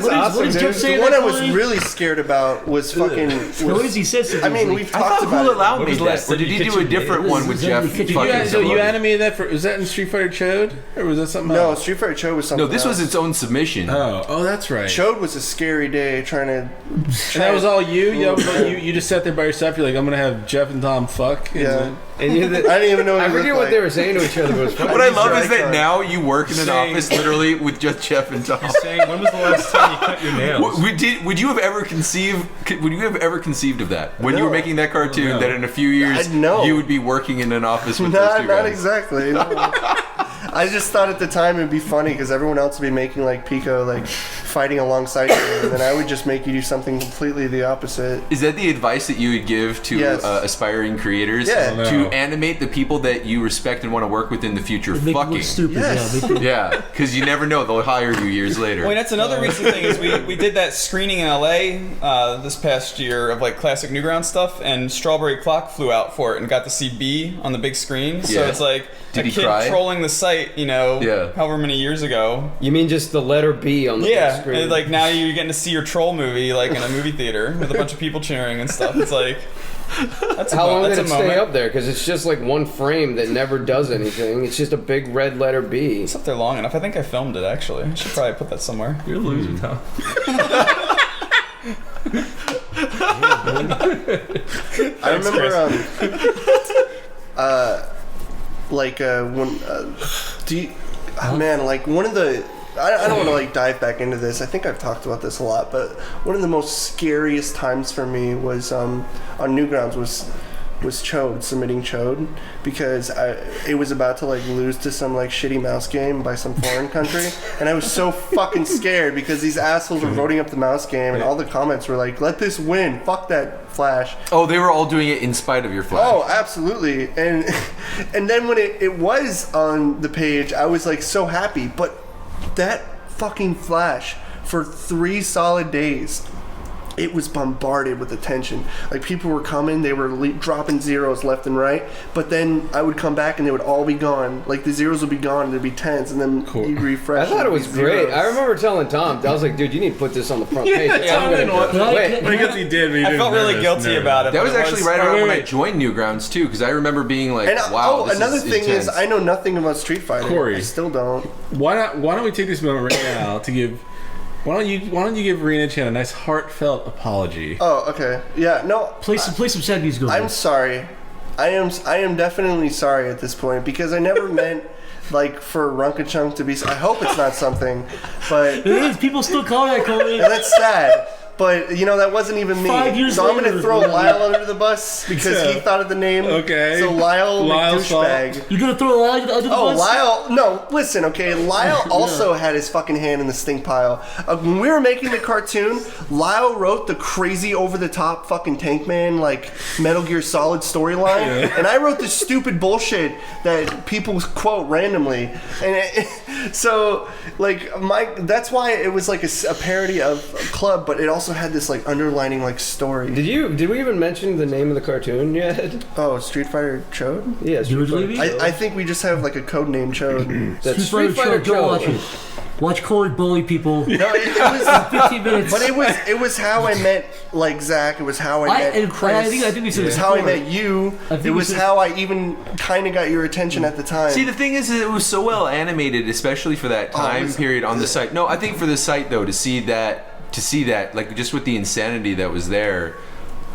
what awesome, does dude. Jeff say the in one that I was line? really scared about was fucking. What does he say? I mean, we've I talked thought about Hula it. Lau When made was the that. last Or time did you he do a kitchen different made? one with This is Jeff? the kitchen fucking made. So you somebody? animated that for? Was that in Street Fighter Chode, or was that something No, else? Street Fighter Chode was something. No, this was else. its own submission. Oh, that's right. Chode was a scary day trying to. And that was all you? You just sat there by yourself. You're like, I'm gonna have Jeff and Tom fuck. Yeah. And you, I didn't even know what I he forget looked what like. they were saying to each other, but it was funny. What I love Sure, is I that tried. now you work in an Saying- office literally with just Jeff and Tom. Saying, when was the last time you cut your nails? Would you have ever conceived of that when you were No. making that cartoon No. that in a few years I know. you would be working in an office with those two Not guys? exactly. No. I just thought at the time it'd be funny because everyone else would be making like Pico like fighting alongside you, and then I would just make you do something completely the opposite. Is that the advice that you would give to aspiring creators? Yeah. To animate the people that you respect and want to work with in the future Make them look stupid. Yeah, because you never know, they'll hire you years later. Well, that's another recent thing is we did that screening in LA this past year of like classic Newgrounds stuff, and Strawberry Clock flew out for it and got to see B on the big screen. So it's like Did a he kid cry? trolling the site, however many years ago. You mean just the letter B on the big screen? And like now you're getting to see your troll movie like in a movie theater with a bunch of people cheering and stuff. It's like how long did it stay up there? Because it's just like one frame that never does anything. It's just a big red letter B. It's up there long enough. I think I filmed it actually. I should probably put that somewhere. You're a loser, Tom. I remember like one of the I don't want to like dive back into this. I think I've talked about this a lot, but one of the most scariest times for me was on Newgrounds was Chode, submitting Chode, because it was about to like lose to some like shitty mouse game by some foreign country, and I was so fucking scared because these assholes were voting up the mouse game, and all the comments were like, "Let this win, fuck that Flash." Oh, they were all doing it in spite of your Flash. Oh, absolutely. And then when it was on the page, I was like so happy, but that fucking Flash for 3 solid days, it was bombarded with attention. Like, people were coming, they were dropping zeros left and right, but then I would come back and they would all be gone. Like, the zeros would be gone and there'd be tens, and then you'd refresh. I thought it was great. I remember telling Tom, I was like, dude, you need to put this on the front page. Tom didn't want to. I guess he did, but he I felt really guilty about it. That was actually right around when I joined Newgrounds too, because I remember being like, "Wow, this another is thing intense." is, I know nothing about Street Fighter. Corey, I still don't. Why don't we take this moment right now to give? Why don't you give Rena Chan a nice heartfelt apology? Oh, okay. Yeah, no. Play some sad music. I'm sorry. I am definitely sorry at this point because I never meant like for Runkachunk to be. I hope it's not something, but it is. People still call that, Corey. And that's sad. But, that wasn't even me. 5 years so I'm going to later, throw Lyle under the bus because he thought of the name. Okay. So Lyle douchebag. You're going to throw Lyle under the bus? Oh, Lyle. No, listen, okay. Lyle also had his fucking hand in the stink pile. When we were making the cartoon, Lyle wrote the crazy over-the-top fucking Tank Man, like, Metal Gear Solid storyline. Yeah. And I wrote this stupid bullshit that people quote randomly. And so, like, that's why it was like a parody of Club, but it also had this like underlining like story. Did we even mention the name of the cartoon yet? Oh, Street Fighter Chode? Yeah, Street Fighter. I think we just have like a code name Chode. That's Street Fighter Chode. Go watch it. Watch Corey bully people. No, it was 15 minutes. But it was how I met like Zach. It was how I met Chris. I think we said it was how I met you. It was how I even kind of got your attention at the time. See, the thing is, it was so well animated, especially for that time period on the site. No, I think for the site though, to see that, like, just with the insanity that was there,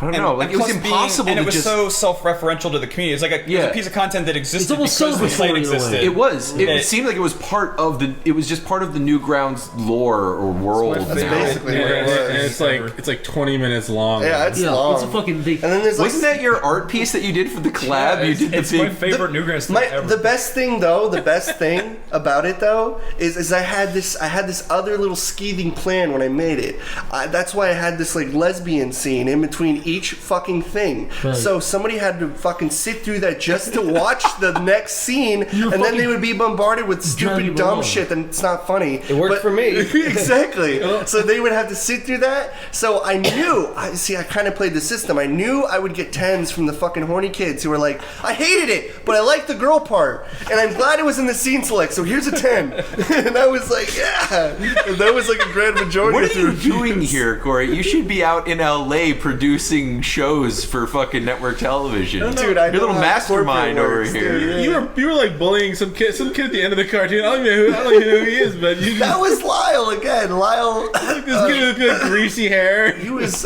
I don't know, like, it was impossible and to it was just... so self-referential to the community. It's like a piece of content that existed because the site existed. It was. It seemed like it was part of the... It was just part of the Newgrounds lore or world. That's basically what it was. And it's like 20 minutes long. Yeah, it's long. It's a fucking big... And then there's Wasn't that your art piece that you did for the collab? It's my favorite Newgrounds thing ever. The best thing about it though is I had this other little skeething plan when I made it. That's why I had this like lesbian scene in between each fucking thing. Right. So somebody had to fucking sit through that just to watch the next scene, and then they would be bombarded with stupid dumb shit and it's not funny. It worked for me. Exactly. So they would have to sit through that. So I knew, I kind of played the system. I knew I would get 10s from the fucking horny kids who were like, I hated it, but I liked the girl part, and I'm glad it was in the scene select, so here's a 10. And I was like, yeah. And that was like a grand majority. What are you doing here, Corey? You should be out in LA producing shows for fucking network television. Dude, you're a little mastermind over here. Dude, yeah. You were like bullying some kid at the end of the cartoon. I don't even know who he is, but that was Lyle again. Lyle, this kid with greasy hair. He was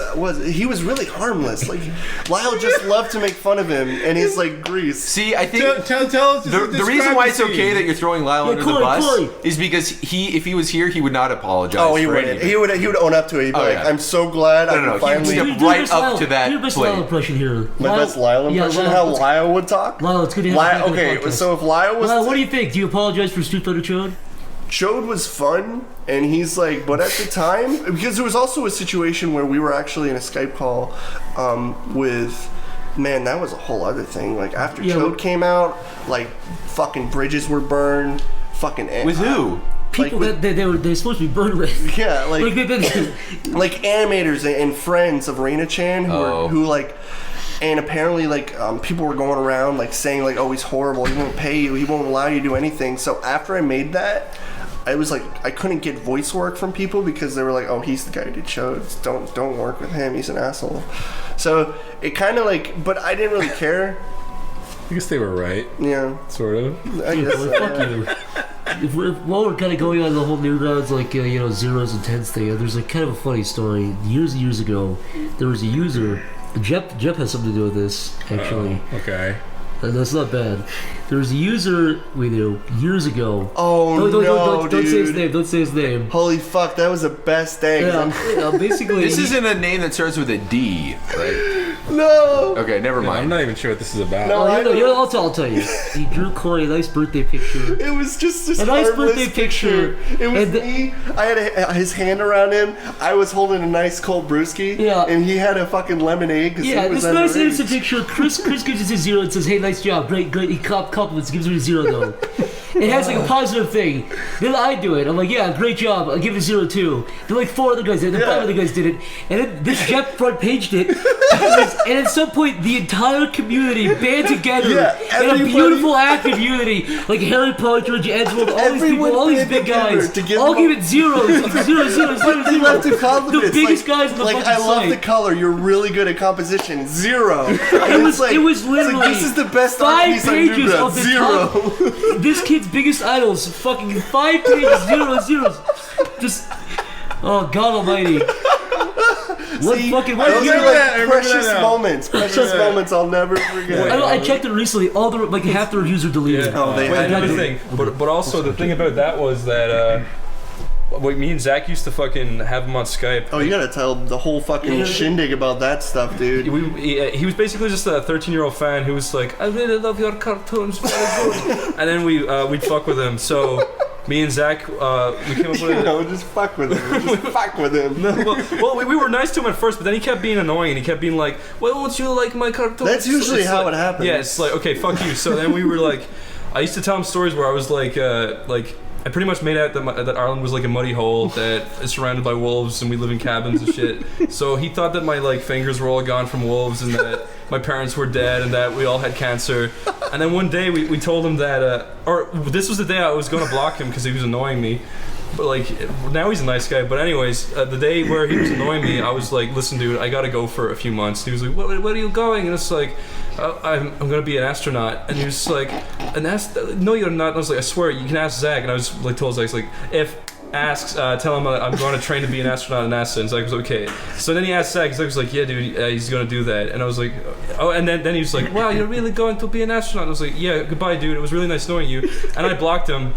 really harmless. Like, Lyle just loved to make fun of him, and he's like grease. See, I think tell us the reason why it's okay that you're throwing Lyle under the bus is because if he was here, he would not apologize. Oh, he wouldn't. He would own up to it. He'd be like, I'm so glad I can finally step right up to that your best plate. Lyle impression here. My best Lyle impression? How Lyle would talk? Lyle, it's good to have you back on the Okay, podcast. so if Lyle was... Lyle, what do you think? Do you apologize for Street Fighter Chode? Chode was fun, and he's like, but at the time, because there was also a situation where we were actually in a Skype call with, man, that was a whole other thing. Like, after Chode came out, like, fucking bridges were burned, fucking... With who? People that they're supposed to be burned with. Yeah, like like animators and friends of Raina-chan who like, and apparently like people were going around like saying like, oh, he's horrible, he won't pay you, he won't allow you to do anything. So after I made that, I was like, I couldn't get voice work from people because they were like, oh, he's the guy who did shows, don't work with him, he's an asshole. So it kind of like, but I didn't really care. I guess they were right. Yeah, sort of. I guess. Fuck you. While we're kind of going on the whole Newgrounds, like, zeros and tens thing, there's like kind of a funny story. Years ago, there was a user, Jeff has something to do with this, actually. Okay. And that's not bad. There was a user we knew years ago. Oh, don't say his name, don't say his name. Holy fuck, that was the best day. Yeah, basically... This isn't a name that starts with a D, right? No. Okay, never mind. I'm not even sure what this is about. No, I'll tell you. He drew Corey a nice birthday picture. It was just this a nice harmless birthday picture. It was me. I had his hand around him. I was holding a nice cold brewski. Yeah. And he had a fucking lemonade. Yeah, he was this nice underage. innocent picture. Chris gives us a 0 and says, "Hey, nice job, great." He compliments, gives me a 0 though. It has like a positive thing. Then I do it. I'm like, yeah, great job. I'll give it a 0 too. Then like 4 other guys did it. Then 5 other guys did it. And then this Jeff front paged it. And at some point, the entire community band together in a beautiful act of unity. Like Harry Partridge, Edgewood, all these people, all these big guys, all give it 0s. Like 0, 0, 0, 0. He left the compliments. The biggest guys in the fucking I love site. the color. You're really good at composition. 0. It was literally this is the best 5 art piece on pages Newgrounds. of the 0. top. This kid's biggest idols, fucking 5 pages, 0 zeros. Just, oh God Almighty! What See, fucking? those are that. like precious moments. Precious moments I'll never forget. I checked it recently. All the like half the reviews are deleted. Oh, they Wait, had another to. thing. But also the thing about that was that me and Zach used to fucking have him on Skype. Oh, you gotta tell the whole fucking shindig about that stuff, dude. He was basically just a 13-year-old fan who was like, I really love your cartoons, very good. And then we'd fuck with him. So me and Zach, we came up with just fuck with him. Just fuck with him. well, we were nice to him at first, but then he kept being annoying, and he kept being like, "Why won't you like my cartoons?" That's usually It's how like, it happens. Yeah, it's like, okay, fuck you. So then we were like, I used to tell him stories where I was like I pretty much made out that Ireland was like a muddy hole that is surrounded by wolves and we live in cabins and shit. So he thought that my like fingers were all gone from wolves and that my parents were dead and that we all had cancer. And then one day we told him that, or this was the day I was going to block him because he was annoying me. But like now he's a nice guy. But anyways, the day where he was annoying me, I was like, "Listen, dude, I gotta go for a few months." And he was like, "Where are you going?" And it's like, I'm gonna be an astronaut. And he was like, "No, you're not." And I was like, "I swear, you can ask Zach." And I was like, told Zach, like, if asks, tell him I'm going to train to be an astronaut in NASA. And Zach was okay. So then he asked Zach. Zach was like, "Yeah, dude, he's gonna do that." And I was like, "Oh." And then he was like, "Wow, you're really going to be an astronaut?" And I was like, "Yeah, goodbye, dude. It was really nice knowing you." And I blocked him.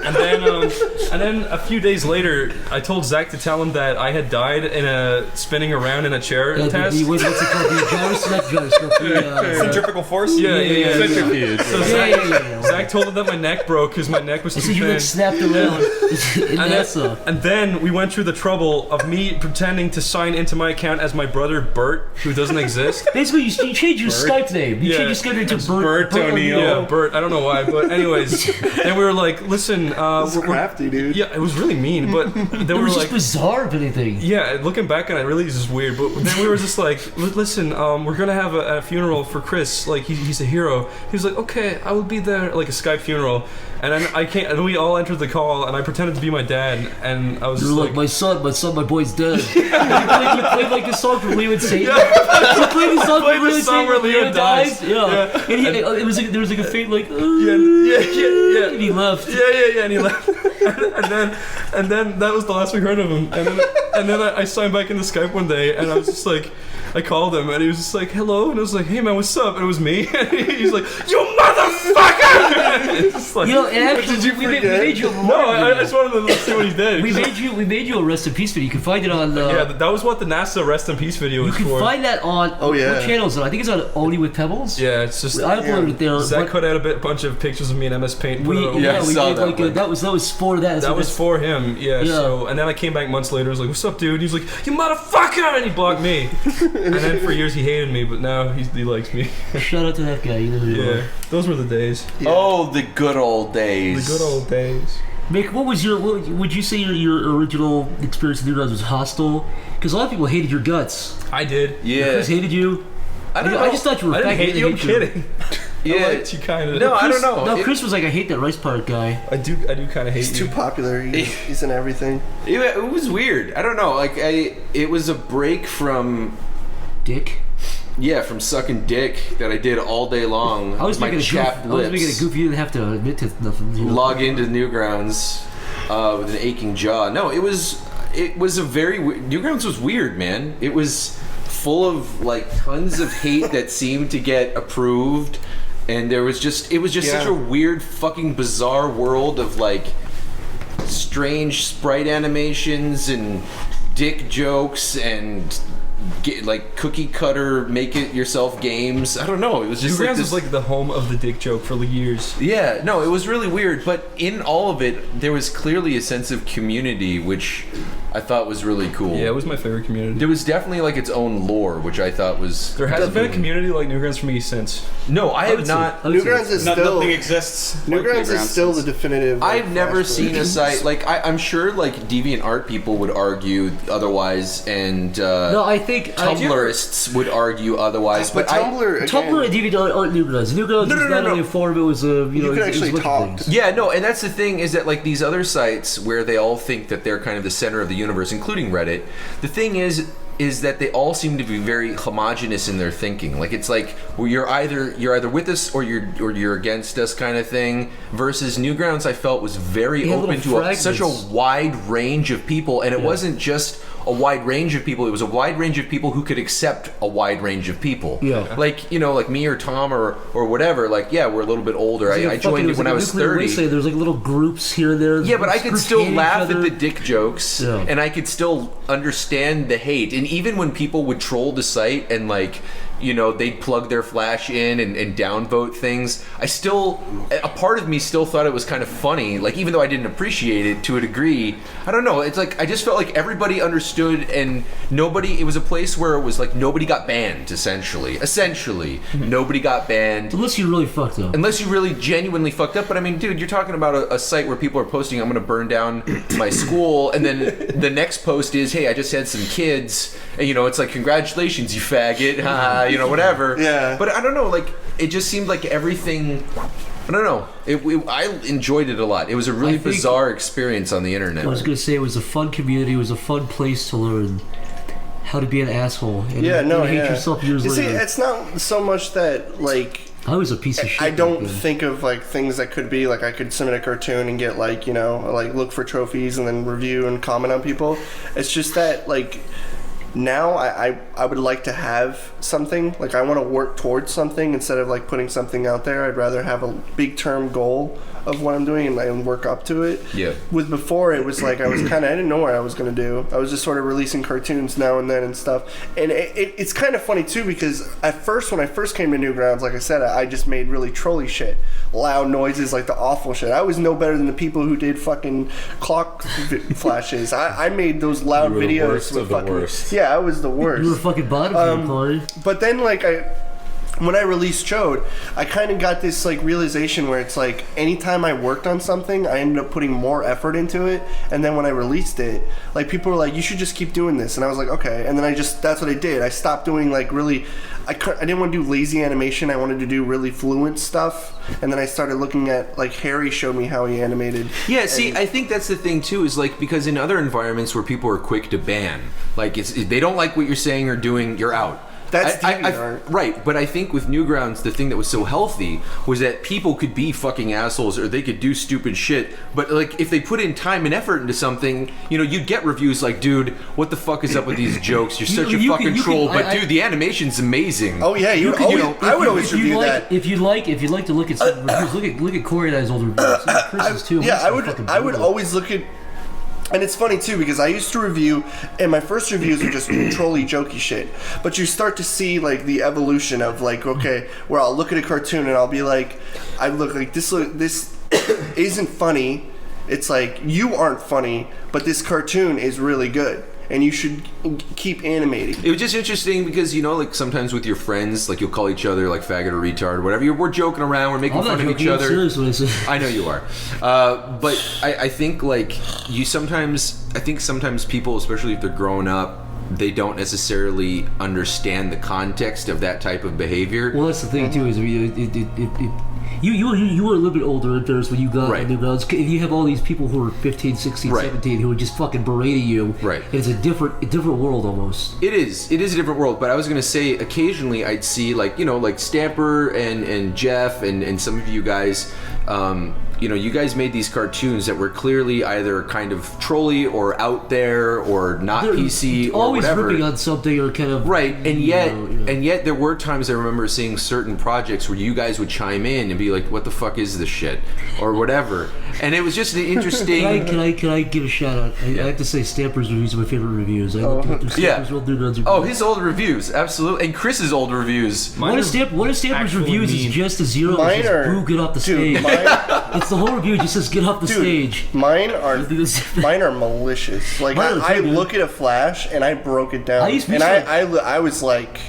And then a few days later, I told Zach to tell him that I had died in a spinning around in a chair test. What's it called? The Centrifugal force? Yeah. Centrifuge. So Zach told him that my neck broke because my neck was too So you thin. like snapped around. And then we went through the trouble of me pretending to sign into my account as my brother Bert, who doesn't exist. Basically, you changed your Skype name. You changed your Skype name to Bert O'Neill. Yeah, Bert. I don't know why, but anyways. And we were like, "Listen, It's crafty, dude. yeah, it was really mean, but then It we were was like, just bizarre, if anything. yeah, looking back on it, really is just weird. But then we were just like, listen, we're gonna have a funeral for Chris. Like he's a hero. He was like, okay, I will be there. Like a Skype funeral. And then and then we all entered the call, and I pretended to be my dad, and I was You're just like, my son, my boy's dead. You played like the song from Leo and Satan. You played the song from Leo and Satan where Leo dies. Yeah. And it was like, there was like a faint like, yeah. and he left. Yeah, and he left. and then that was the last we heard of him. And then I signed back into Skype one day, and I was just like, I called him, and he was just like, hello, and I was like, hey man, what's up? And it was me, and he's like, you motherfucker! motherfucker! It's just like, You know, and actually, Did you we forget? made you a no, memorial I just wanted to see what he did. We made you a rest in peace video. You can find it on. Yeah, that was what the NASA rest in peace video you was can for. find that on. Oh, yeah. What channel is it? I think it's on Oney with Pebbles. Yeah, it's just. I uploaded it there. Zach but cut out a bunch of pictures of me in MS Paint. we put it yeah, over. we saw did that like one. that was for that. That was for him, yeah. So, and then I came back months later. I was like, "What's up, dude?" He's like, "You motherfucker!" And he blocked me. And then for years he hated me, but now he likes me. Shout out to that guy. You know who you Yeah, are. those were the days. Oh, the good old days. The good old days. Mick, what would you say your original experience with Newgrounds was hostile? Because a lot of people hated your guts. I did. Yeah. Chris hated you. I don't know. I just thought you were I didn't fat. hate you. I'm kidding. Yeah. I liked you kind of. No, I don't know. No, Chris was like, I hate that rice pirate guy. I do kind of hate He's you. too popular. He's in everything. It was weird. I don't know. Like it was a break from Dick. Yeah, from sucking dick that I did all day long. I was my making a chapped goof. I was making a lips. goof. You didn't have to admit to nothing. You know? Log into Newgrounds with an aching jaw. No, it was a very Newgrounds was weird, man. It was full of like tons of hate that seemed to get approved, and it was just such a weird, fucking bizarre world of like strange sprite animations and dick jokes and like cookie cutter make it yourself games. I don't know. It was just Newgrounds was like the home of the dick joke for years. Yeah, no, it was really weird. But in all of it, there was clearly a sense of community, which I thought was really cool. Yeah, it was my favorite community. There was definitely like its own lore, which I thought was. There hasn't been a community like Newgrounds for me since. No, I have not. Newgrounds is still nothing exists. Newgrounds is still the definitive. Like, I've never Flash seen a version. site like I'm sure like DeviantArt people would argue otherwise, and No, I think Tumblrists would argue otherwise. But Tumblr, Tumblr and DeviantArt aren't Newgrounds. Newgrounds was not only a forum; it was a You could actually talk. Yeah, no, and that's the thing is that like these other sites where they all think that they're kind of the center of the universe, including Reddit. The thing is that they all seem to be very homogenous in their thinking. Like it's like well, you're either with us or you're against us kind of thing. Versus Newgrounds, I felt was very open to such a wide range of people, and it wasn't just a wide range of people. It was a wide range of people who could accept a wide range of people. Yeah. Like, you know, like me or Tom or whatever. Like, yeah, we're a little bit older. I joined it when I was 30. There's like little groups here and there. Yeah, but I could Groups still hating laugh each at other. the dick jokes, and I could still understand the hate. And even when people would troll the site and like, you know, they'd plug their Flash in and downvote things, a part of me still thought it was kind of funny. Like, even though I didn't appreciate it to a degree, I don't know. It's like I just felt like everybody understood, and it was a place where it was like nobody got banned. Essentially, nobody got banned unless you really fucked up. Unless you really genuinely fucked up. But I mean, dude, you're talking about a site where people are posting, "I'm going to burn down my school," and then the next post is, "Hey, I just had some kids," and you know, it's like, "Congratulations, you faggot," you know, whatever. Yeah. But I don't know, like, it just seemed like everything. I don't know. I enjoyed it a lot. It was a really bizarre experience on the internet. I was going to say it was a fun community. It was a fun place to learn how to be an asshole. And hate yourself years See, later. it's not so much that like I was a piece of shit. I don't think of like things that could be like I could submit a cartoon and get like, you know, like look for trophies and then review and comment on people. It's just that like now I would like to have something, like I want to work towards something instead of like putting something out there. I'd rather have a big term goal of what I'm doing and work up to it. Yeah. With before it was like I didn't know what I was going to do. I was just sort of releasing cartoons now and then and stuff. And it's kind of funny too because at first when I first came to Newgrounds, like I said, I just made really trolly shit. Loud noises, like the awful shit. I was no better than the people who did fucking clock flashes. I made those loud videos. The worst with of the fucking, worst. Yeah, I was the worst. You were fucking bottom McCarty. But then like when I released Chode, I kind of got this like realization where it's like anytime I worked on something, I ended up putting more effort into it. And then when I released it, like people were like, "You should just keep doing this." And I was like, "Okay." And then that's what I did. I stopped doing like really. I didn't want to do lazy animation. I wanted to do really fluent stuff. And then I started looking at like Harry showed me how he animated. Yeah, see, I think that's the thing too, is like because in other environments where people are quick to ban, like they don't like what you're saying or doing, you're out. That's DeviantArt. Right, but I think with Newgrounds, the thing that was so healthy was that people could be fucking assholes or they could do stupid shit. But like, if they put in time and effort into something, you know, you'd get reviews like, "Dude, what the fuck is up with these jokes? You're such a fucking troll." But dude, the animation's amazing. Oh yeah, I would always review that. If you'd like to look at some reviews, look at Corey and I's older reviews. Chris's too. Yeah, I would always look at. And it's funny too because I used to review, and my first reviews were just trolly, jokey shit. But you start to see like the evolution of like, okay, where I'll look at a cartoon and I'll be like, I look like this isn't funny. It's like you aren't funny, but this cartoon is really good. And you should keep animating. It was just interesting because, you know, like sometimes with your friends, like you'll call each other like faggot or retard or whatever. We're joking around, we're making fun of each other. I know you are. But I think like sometimes people, especially if they're growing up, they don't necessarily understand the context of that type of behavior. Well, that's the thing too, is you were a little bit older in terms when you got Newgrounds. If you have all these people who are 15, 16, 17 who are just fucking berating you, it's a different world almost. It is a different world, but I was gonna say occasionally I'd see like, you know, like Stamper and Jeff and some of you guys, you know, you guys made these cartoons that were clearly either kind of trolly or out there or not They're PC or always whatever. ripping on something or kind of and yet there were times I remember seeing certain projects where you guys would chime in and be like, "What the fuck is this shit?" or whatever, and it was just an interesting. Can I give a shout out? I have to say, Stamper's reviews are my favorite reviews. I looked through Stamper's old Newgrounds reviews. Oh, his old reviews, absolutely, and Chris's old reviews. One of Stamper's reviews is just a zero. Mine are boo, get off the stage. It's the whole review just says get off the stage. Mine are malicious. Like I look at a flash and I broke it down, I was like,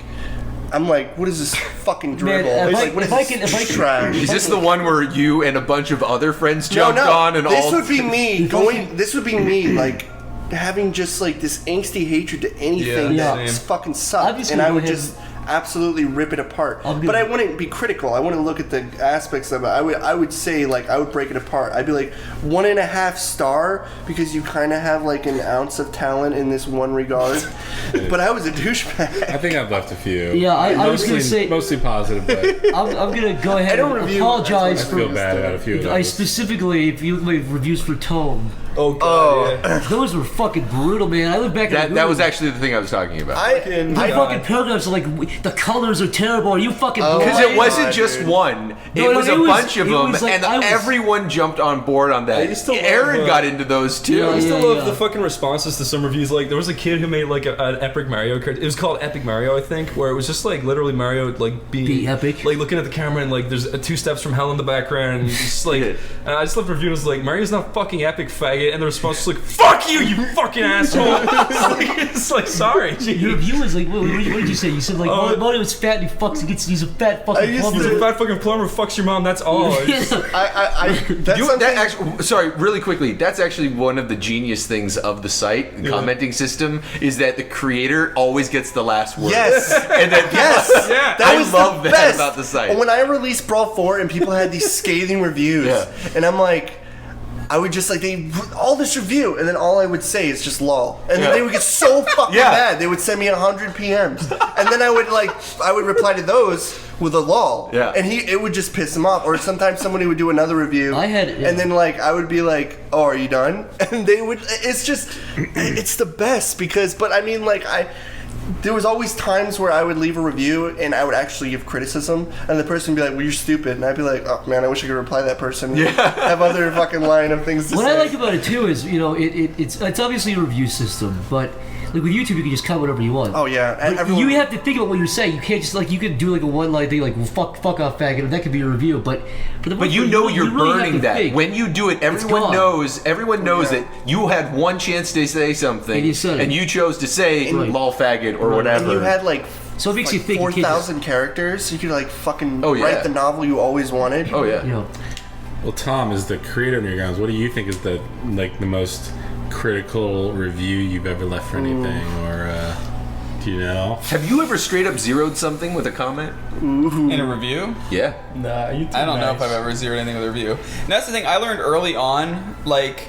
I'm like, what is this fucking dribble? Trash? Is this the one where you and a bunch of other friends jumped on and this would be me going. This would be me like having just like this angsty hatred to anything that fucking sucked, and I would just absolutely rip it apart. But I wouldn't be critical. I wouldn't look at the aspects of it. I would say like I would break it apart. I'd be like 1.5 star because you kind of have like an ounce of talent in this one regard. But I was a douchebag. I think I've left a few. Yeah, I was going to say mostly positive, but I'm going to go ahead and apologize for. I feel bad about a few of those. I specifically, if you look at my reviews for Tome. Oh god, those were fucking brutal, man. I look back at that was actually the thing I was talking about. The fucking paragraphs are like, the colors are terrible. Are you fucking blind? Because it wasn't just one. It was a bunch of them, and everyone jumped on board on that. Aaron got into those too. I used to love the fucking responses to some reviews. Like there was a kid who made like an epic Mario card. It was called Epic Mario, I think, where it was just like literally Mario like being epic, like looking at the camera and like there's 2 steps from hell in the background. And just like, and I just loved reviewing. Like Mario's not fucking epic, faggot, and the response was like, "Fuck you, you fucking asshole." It's like sorry. Geez. Your review was like, what did you say? You said like Mario is fat and he's a fat fucking plumber. He's a fat fucking plumber who fucks your mom. That's all. Sorry, really quickly. That's actually one of the genius things of the site, the commenting system, is that the creator always gets the last word. Yes, and then I love that about the site. When I released Brawl 4 and people had these scathing reviews, and I'm like, I would just like all this review, and then all I would say is just lol, and then they would get so fucking mad. They would send me 100 PMs, and then I would reply to those with a lol, and it would just piss him off. Or sometimes somebody would do another review, and then like I would be like, "Oh, are you done?" And they would. It's just, it's the best because, but I mean, like there was always times where I would leave a review and I would actually give criticism, and the person would be like, "Well, you're stupid," and I'd be like, "Oh man, I wish I could reply to that person." Have other fucking line of things to say. What I like about it too is, you know, it's obviously a review system, but like with YouTube, you can just cut whatever you want. Oh yeah, and you have to think about what you're saying. You can't just like, you could do like a one-line thing like, "Well, fuck off, faggot," and that could be a review. But you know you're burning that. Think. When you do it, everyone knows that you had one chance to say something, and you chose to say "lol faggot" or whatever. And you had like. So it makes you think 4,000 characters. You could like fucking write the novel you always wanted. Oh yeah. Well, Tom, as the creator of Newgrounds, what do you think is the most critical review you've ever left for anything, or do you know? Have you ever straight up zeroed something with a comment? In a review? Yeah. Nah, you too I don't know if I've ever zeroed anything with a review. And that's the thing I learned early on, like,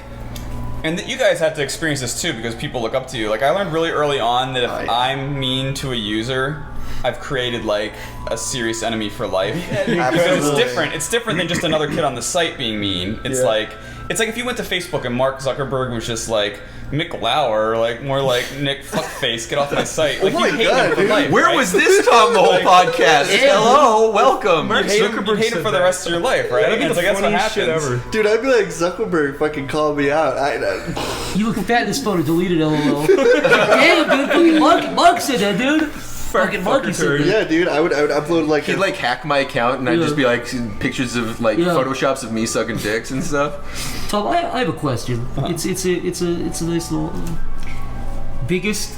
and you guys have to experience this too because people look up to you. Like I learned really early on that if I'm mean to a user, I've created like a serious enemy for life. Because it's different. It's different than just another kid on the site being mean. It's like if you went to Facebook and Mark Zuckerberg was just like Mick Lauer, or like more like Nick Fuckface, get off my site. Like, you hate him for life. Where was this Tom the whole podcast? Hello, welcome. You hate him for the rest of your life, right? It's like that's what happens. Dude, I'd be like, Zuckerberg fucking called me out. You look fat in this photo, deleted LOL. Damn, dude, fucking Mark said that, dude. Fucking Mark said that. Yeah, dude, I would upload like he'd like hack my account and I'd just be like pictures of like photoshops of me sucking dicks and stuff. Tom, I have a question. It's a nice little biggest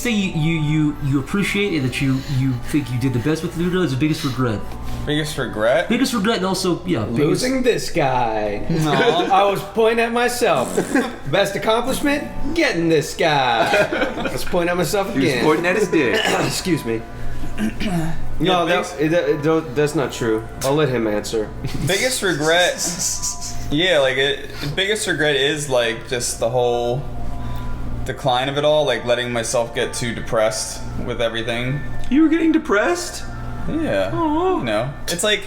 thing you appreciate and that you think you did the best with Luna is the biggest regret. Biggest regret? Biggest regret, and also losing this guy. No, I was pointing at myself. Best accomplishment? Getting this guy. Let's point at myself again. He was pointing at his dick. Excuse me. No, that's not true. I'll let him answer. Biggest regret? Yeah, like biggest regret is like just the whole decline of it all, like letting myself get too depressed with everything. You were getting depressed? Yeah. Oh. You know, it's like,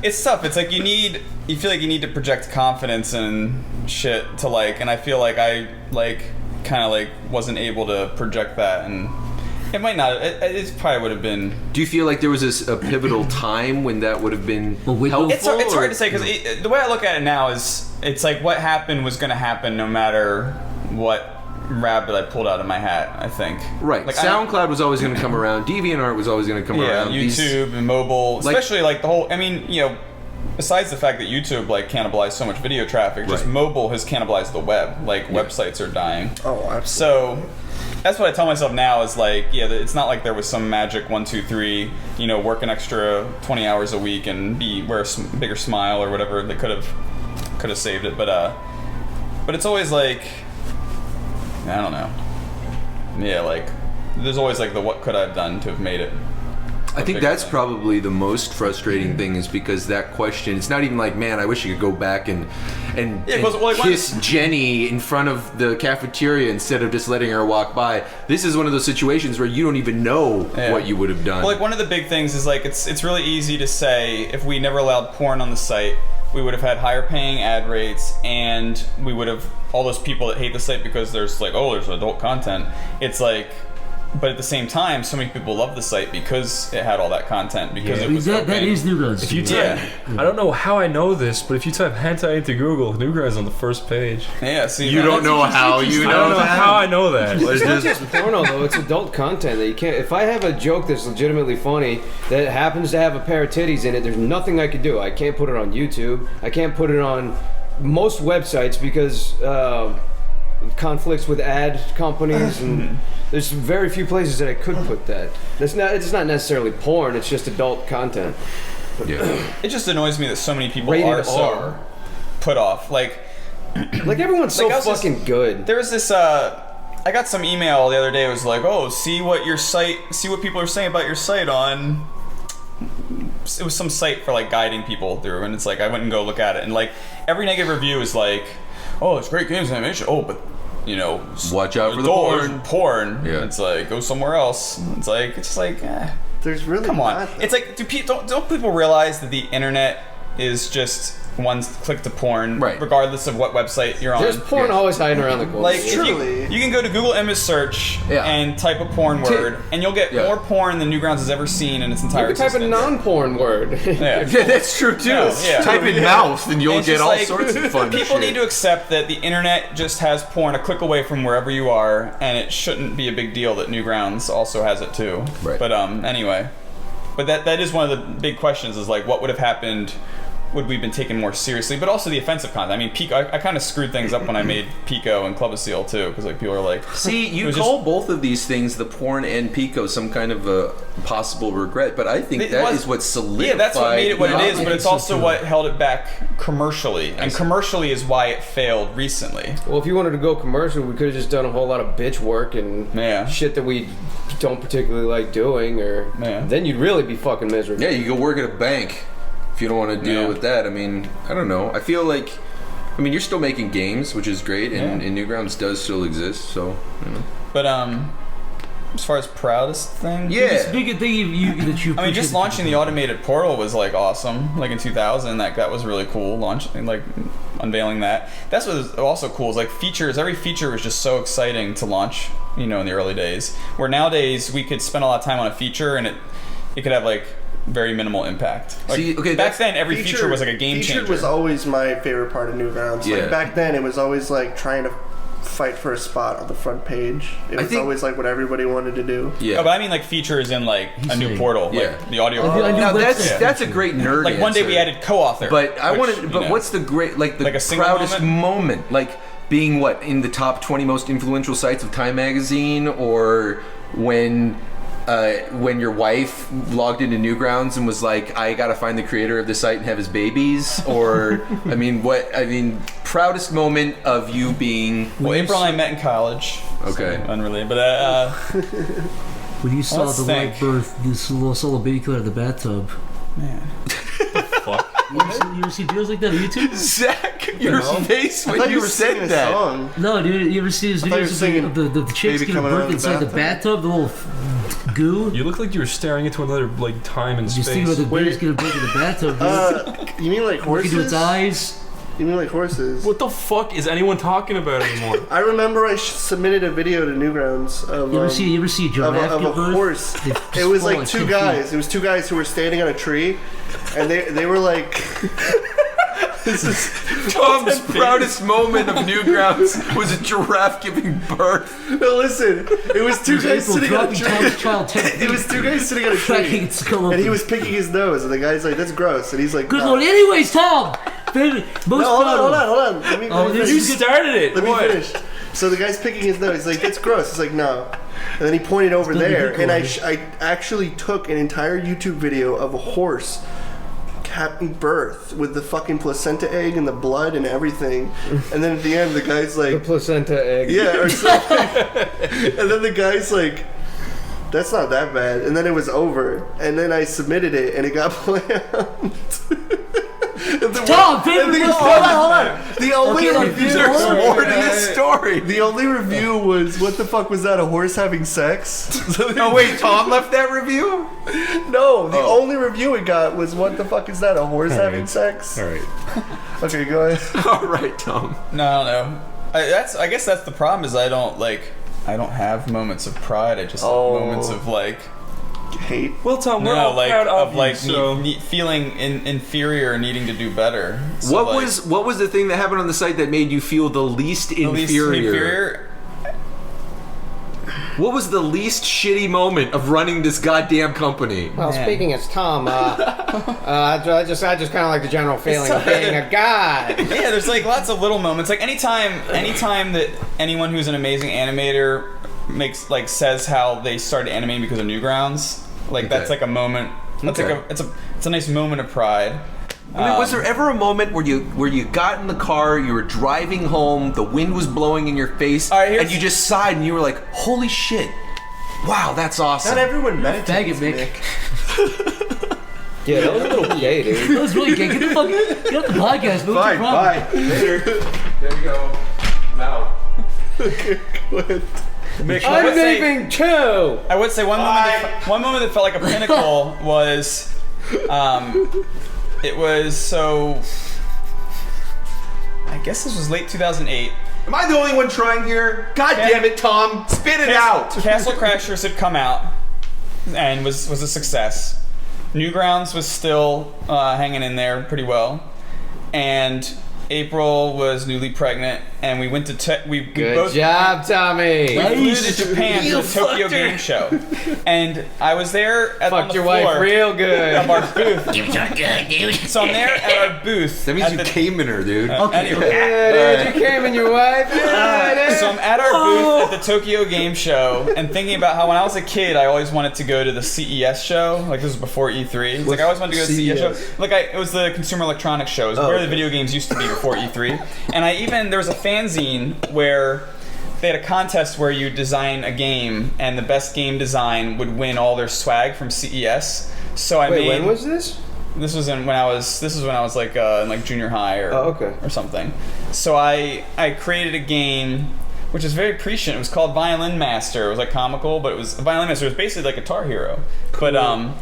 it's tough. It's like you feel like you need to project confidence and shit to like, and I feel like I like kind of like wasn't able to project that, and it might not. It probably would have been. Do you feel like there was a pivotal time when that would have been helpful? It's hard to say because the way I look at it now is it's like what happened was going to happen no matter what rabbit I pulled out of my hat, I think. Right. Like SoundCloud was always going to come around. DeviantArt was always going to come around. YouTube and mobile, especially like the whole. I mean, you know, besides the fact that YouTube like cannibalized so much video traffic, just mobile has cannibalized the web. Like websites are dying. Oh, absolutely. So that's what I tell myself now is like, it's not like there was some magic 1, 2, 3. You know, work an extra 20 hours a week and wear a bigger smile or whatever that could have saved it. But it's always like. I don't know. Yeah, like there's always like the what could I have done to have made it. I think that's probably the most frustrating thing is because that question, it's not even like, man, I wish you could go back and kiss Jenny in front of the cafeteria instead of just letting her walk by. This is one of those situations where you don't even know what you would have done. Well, like one of the big things is like it's really easy to say if we never allowed porn on the site, we would have had higher paying ad rates, and we would have all those people that hate the site because there's like, there's adult content. It's like, but at the same time, so many people love the site because it had all that content. Because it was that is Newgrounds. If you type, I don't know how I know this, but if you type hentai into Google, Newgrounds on the first page. Yeah, see, you don't know how you know that. I don't know how I know that. It's not just porno though; it's adult content that you can't. If I have a joke that's legitimately funny that happens to have a pair of titties in it, there's nothing I can do. I can't put it on YouTube. I can't put it on most websites because conflicts with ad companies and. There's very few places that I could put that. It's not necessarily porn. It's just adult content. It just annoys me that so many people are so put off. Like everyone's so fucking good. There was this. I got some email the other day. It was like, see what people are saying about your site on. It was some site for like guiding people through, and it's like I went and go look at it, and like every negative review is like, it's great games animation. But. You know, watch out for the porn. Yeah. It's like go somewhere else. It's just like there's really come on. It's like don't people realize that the internet is just one click to porn, regardless of what website you're on. There's porn always hiding around the corner. Like you can go to Google image search and type a porn word, and you'll get more porn than Newgrounds has ever seen in its entire existence. You can type a non-porn word. Yeah, that's true too. Type in mouth, and you'll get all sorts of fun. People need to accept that the internet just has porn a click away from wherever you are, and it shouldn't be a big deal that Newgrounds also has it too. Right. But anyway, but that is one of the big questions: is like what would have happened. Would we have been taken more seriously? But also the offensive content. I mean, I kind of screwed things up when I made Pico and Clubacil too, because like people are like, see, you call both of these things, the porn and Pico, some kind of a possible regret. But I think that is what solidified. Yeah, that's what made it what it is. But it's also what held it back commercially, and commercially is why it failed recently. Well, if you wanted to go commercial, we could have just done a whole lot of bitch work and shit that we don't particularly like doing, or then you'd really be fucking miserable. Yeah, you go work at a bank. If you don't want to deal with that, I mean, I don't know. I feel like, you're still making games, which is great, and Newgrounds does still exist, so, you know. But, as far as proudest thing. Biggest thing that you. I mean, just launching the automated portal was like awesome. Like in 2000, that was really cool. Launching, like unveiling that. That's what was also cool. Is like features. Every feature was just so exciting to launch. In the early days. Where nowadays we could spend a lot of time on a feature and it could have like very minimal impact. Like, back then, every feature was like a game changer. Featured was always my favorite part of Newgrounds. Yeah. Like back then, it was always like trying to fight for a spot on the front page. It was always like what everybody wanted to do. Yeah. Oh, but I mean like features in like a new portal, like the audio portal. Now that's a great nerd. Like one day we added co-author. But I wanted. But what's the great like the proudest moment? Like being in the top 20 most influential sites of Time Magazine, or when your wife logged into Newgrounds and was like, I gotta find the creator of the site and have his babies, or proudest moment of you being. Well, April and I met in college. Okay, so unrelated, but when you saw the live birth, this little solo baby cut out of the bathtub. Man. Fuck. You ever see videos like that on YouTube? Zach, your face when you said that. Song. No, dude, you ever see those videos of the chicks giving birth inside the bathtub, the little goo? You look like you were staring into another like time and space. Just think about the baby's giving birth in the bathtub, dude. You mean like horses? Look into its eyes. You mean like horses? What the fuck is anyone talking about anymore? I remember I submitted a video to Newgrounds of you ever see a giraffe of a horse. It was like two guys. It was two guys who were standing on a tree, and they were like. This is Tom's proudest moment of Newgrounds was a giraffe giving birth. No, listen. It was two guys sitting on a tree. It was two guys sitting on a tree, and he was picking his nose, and the guy's like, "That's gross," and he's like, "Good Lord." Anyways, Tom. Baby, hold on. Let me finish. You started it. Let me finish. So the guy's picking his nose. He's like, "That's gross." He's like, "No." And then he pointed over there, and I actually took an entire YouTube video of a horse having birth with the fucking placenta egg and the blood and everything, and then at the end the guy's like, the placenta egg. Yeah, or something. And then the guy's like, "That's not that bad." And then it was over, and then I submitted it, and it got planned. Tom, hold on. The only review. There's more to this story. The only review was, "What the fuck was that? A horse having sex?" Oh wait, Tom left that review? No, the only review it got was, "What the fuck is that? A horse having sex?" All right. Okay, go ahead. All right, Tom. No. I guess that's the problem. Is I don't have moments of pride. I just have moments of like hate. Well, Tom, we're all proud of you, feeling inferior, needing to do better. So what was the thing that happened on the site that made you feel the least inferior? What was the least shitty moment of running this goddamn company? Well, speaking as Tom, I just kind of like the general feeling of being a god. Yeah, there's like lots of little moments. Like anytime that anyone who's an amazing animator says how they started animating because of Newgrounds, that's like a moment. That's like it's a nice moment of pride. I mean, was there ever a moment where you got in the car, you were driving home, the wind was blowing in your face, and you just sighed and you were like, "Holy shit! Wow, that's awesome." Not everyone meditates, Mick. Yeah, that was a little gay, dude. That was really gay. Get off the podcast. Fine, bye. Later. There you go. I'm out. Okay, go ahead. Mick, I'm leaving too. I would say one moment that felt like a pinnacle was, it was so. I guess this was late 2008. Am I the only one trying here? God damn it, Tom! Spit it out! Castle Crashers had come out and was a success. Newgrounds was still hanging in there pretty well, and April was newly pregnant, and we went to Good job, Tommy. We flew to Japan for the Tokyo Game Show, and I was there on the your floor wife real good. of our booth. You so good, dude. So I'm there at our booth. That means you came in her, dude. Anyway. Yeah, dude, you came in your wife. So I'm at our booth at the Tokyo Game Show and thinking about how when I was a kid, I always wanted to go to the CES show. Like, this was before E3. It's like I always wanted to go to the CES show. Like, it was the Consumer Electronics Show. It was where the video games used to be before E3. And there was a fanzine where they had a contest where you design a game, and the best game design would win all their swag from CES. So when was this? This was when I was like in like junior high or something. So I created a game which is very prescient. It was called Violin Master. It was like comical, but it was Violin Master. It was basically like Guitar Hero. Cool. But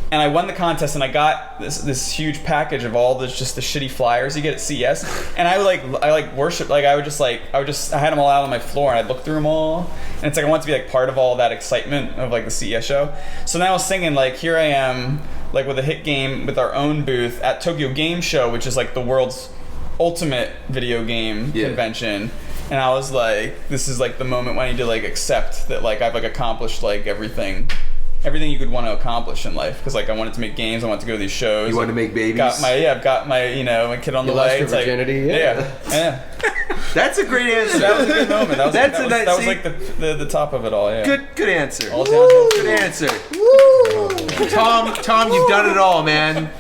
and I won the contest, and I got this huge package of all the shitty flyers you get at CES. And I worship, like I had them all out on my floor, and I'd look through them all, and it's like I want to be like part of all that excitement of like the CES show. So then I was thinking, like, here I am, like with a hit game with our own booth at Tokyo Game Show, which is like the world's ultimate video game convention. And I was like, this is like the moment when I need to like accept that like I've like accomplished like everything you could want to accomplish in life, because like I wanted to make games, I wanted to go to these shows. You wanted to make babies. I've got my my kid on the way. Lost your virginity. Like, yeah. That's a great answer. That was a good moment. That was like the top of it all. Yeah. Good answer. All downhill. Good answer. Tom, you've done it all, man.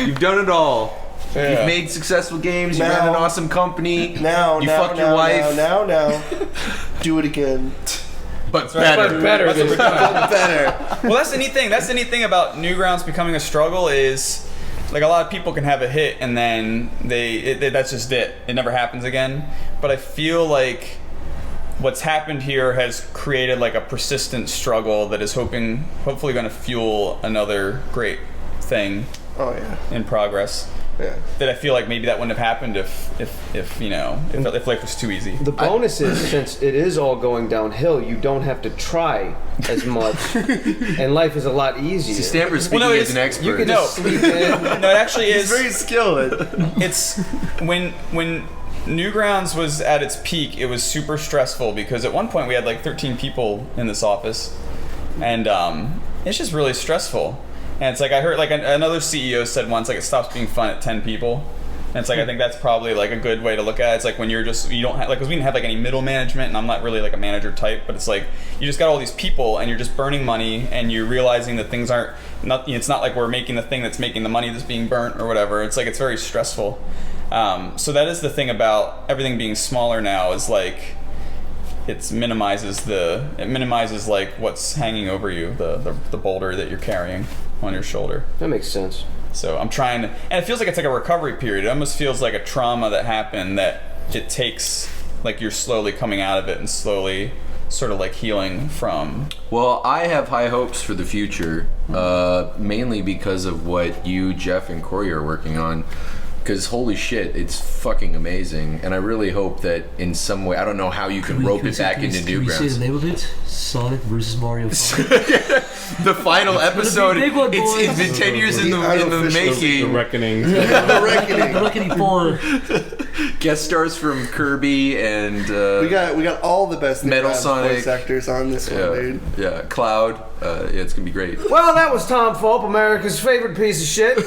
You've done it all. Yeah. You've made successful games. You ran an awesome company. You fucked your wife. Now. Do it again. But better. Well, that's the neat thing. That's the neat thing about Newgrounds becoming a struggle is, like, a lot of people can have a hit and then that's just it. It never happens again. But I feel like what's happened here has created like a persistent struggle that is hopefully going to fuel another great thing. Oh yeah. In progress. Yeah. That I feel like maybe that wouldn't have happened if life was too easy. The bonus is, since it is all going downhill, you don't have to try as much, and life is a lot easier. See, Stanford's speaking as an expert. You can just sleep in. No, it actually is. He's very skilled. It's when Newgrounds was at its peak, it was super stressful because at one point we had like 13 people in this office, and it's just really stressful. And it's like, I heard like another CEO said once, like, it stops being fun at 10 people. And it's like, I think that's probably like a good way to look at it. It's like when you don't have, like, because we didn't have like any middle management, and I'm not really like a manager type, but it's like you just got all these people and you're just burning money, and you're realizing that things it's not like we're making the thing that's making the money that's being burnt or whatever. It's like, it's very stressful. So that is the thing about everything being smaller now, is like it minimizes like what's hanging over you, the boulder that you're carrying on your shoulder. That makes sense. So I'm trying to, and it feels like it's like a recovery period. It almost feels like a trauma that happened that it takes, like, you're slowly coming out of it and slowly sort of like healing from. Well, I have high hopes for the future, mainly because of what you, Jeff, and Corey are working on. Because holy shit, it's fucking amazing, and I really hope that in some way, I don't know how you can rope it back into Newgrounds. Can we say the name of it? Sonic versus Mario 5? The final episode. It's been 10 years in the making. The Reckoning. The Reckoning 4. Guest stars from Kirby and we got all the best Metal Sonic voice actors on this one, dude. Yeah, Cloud. It's gonna be great. Well, that was Tom Fulp, America's favorite piece of shit.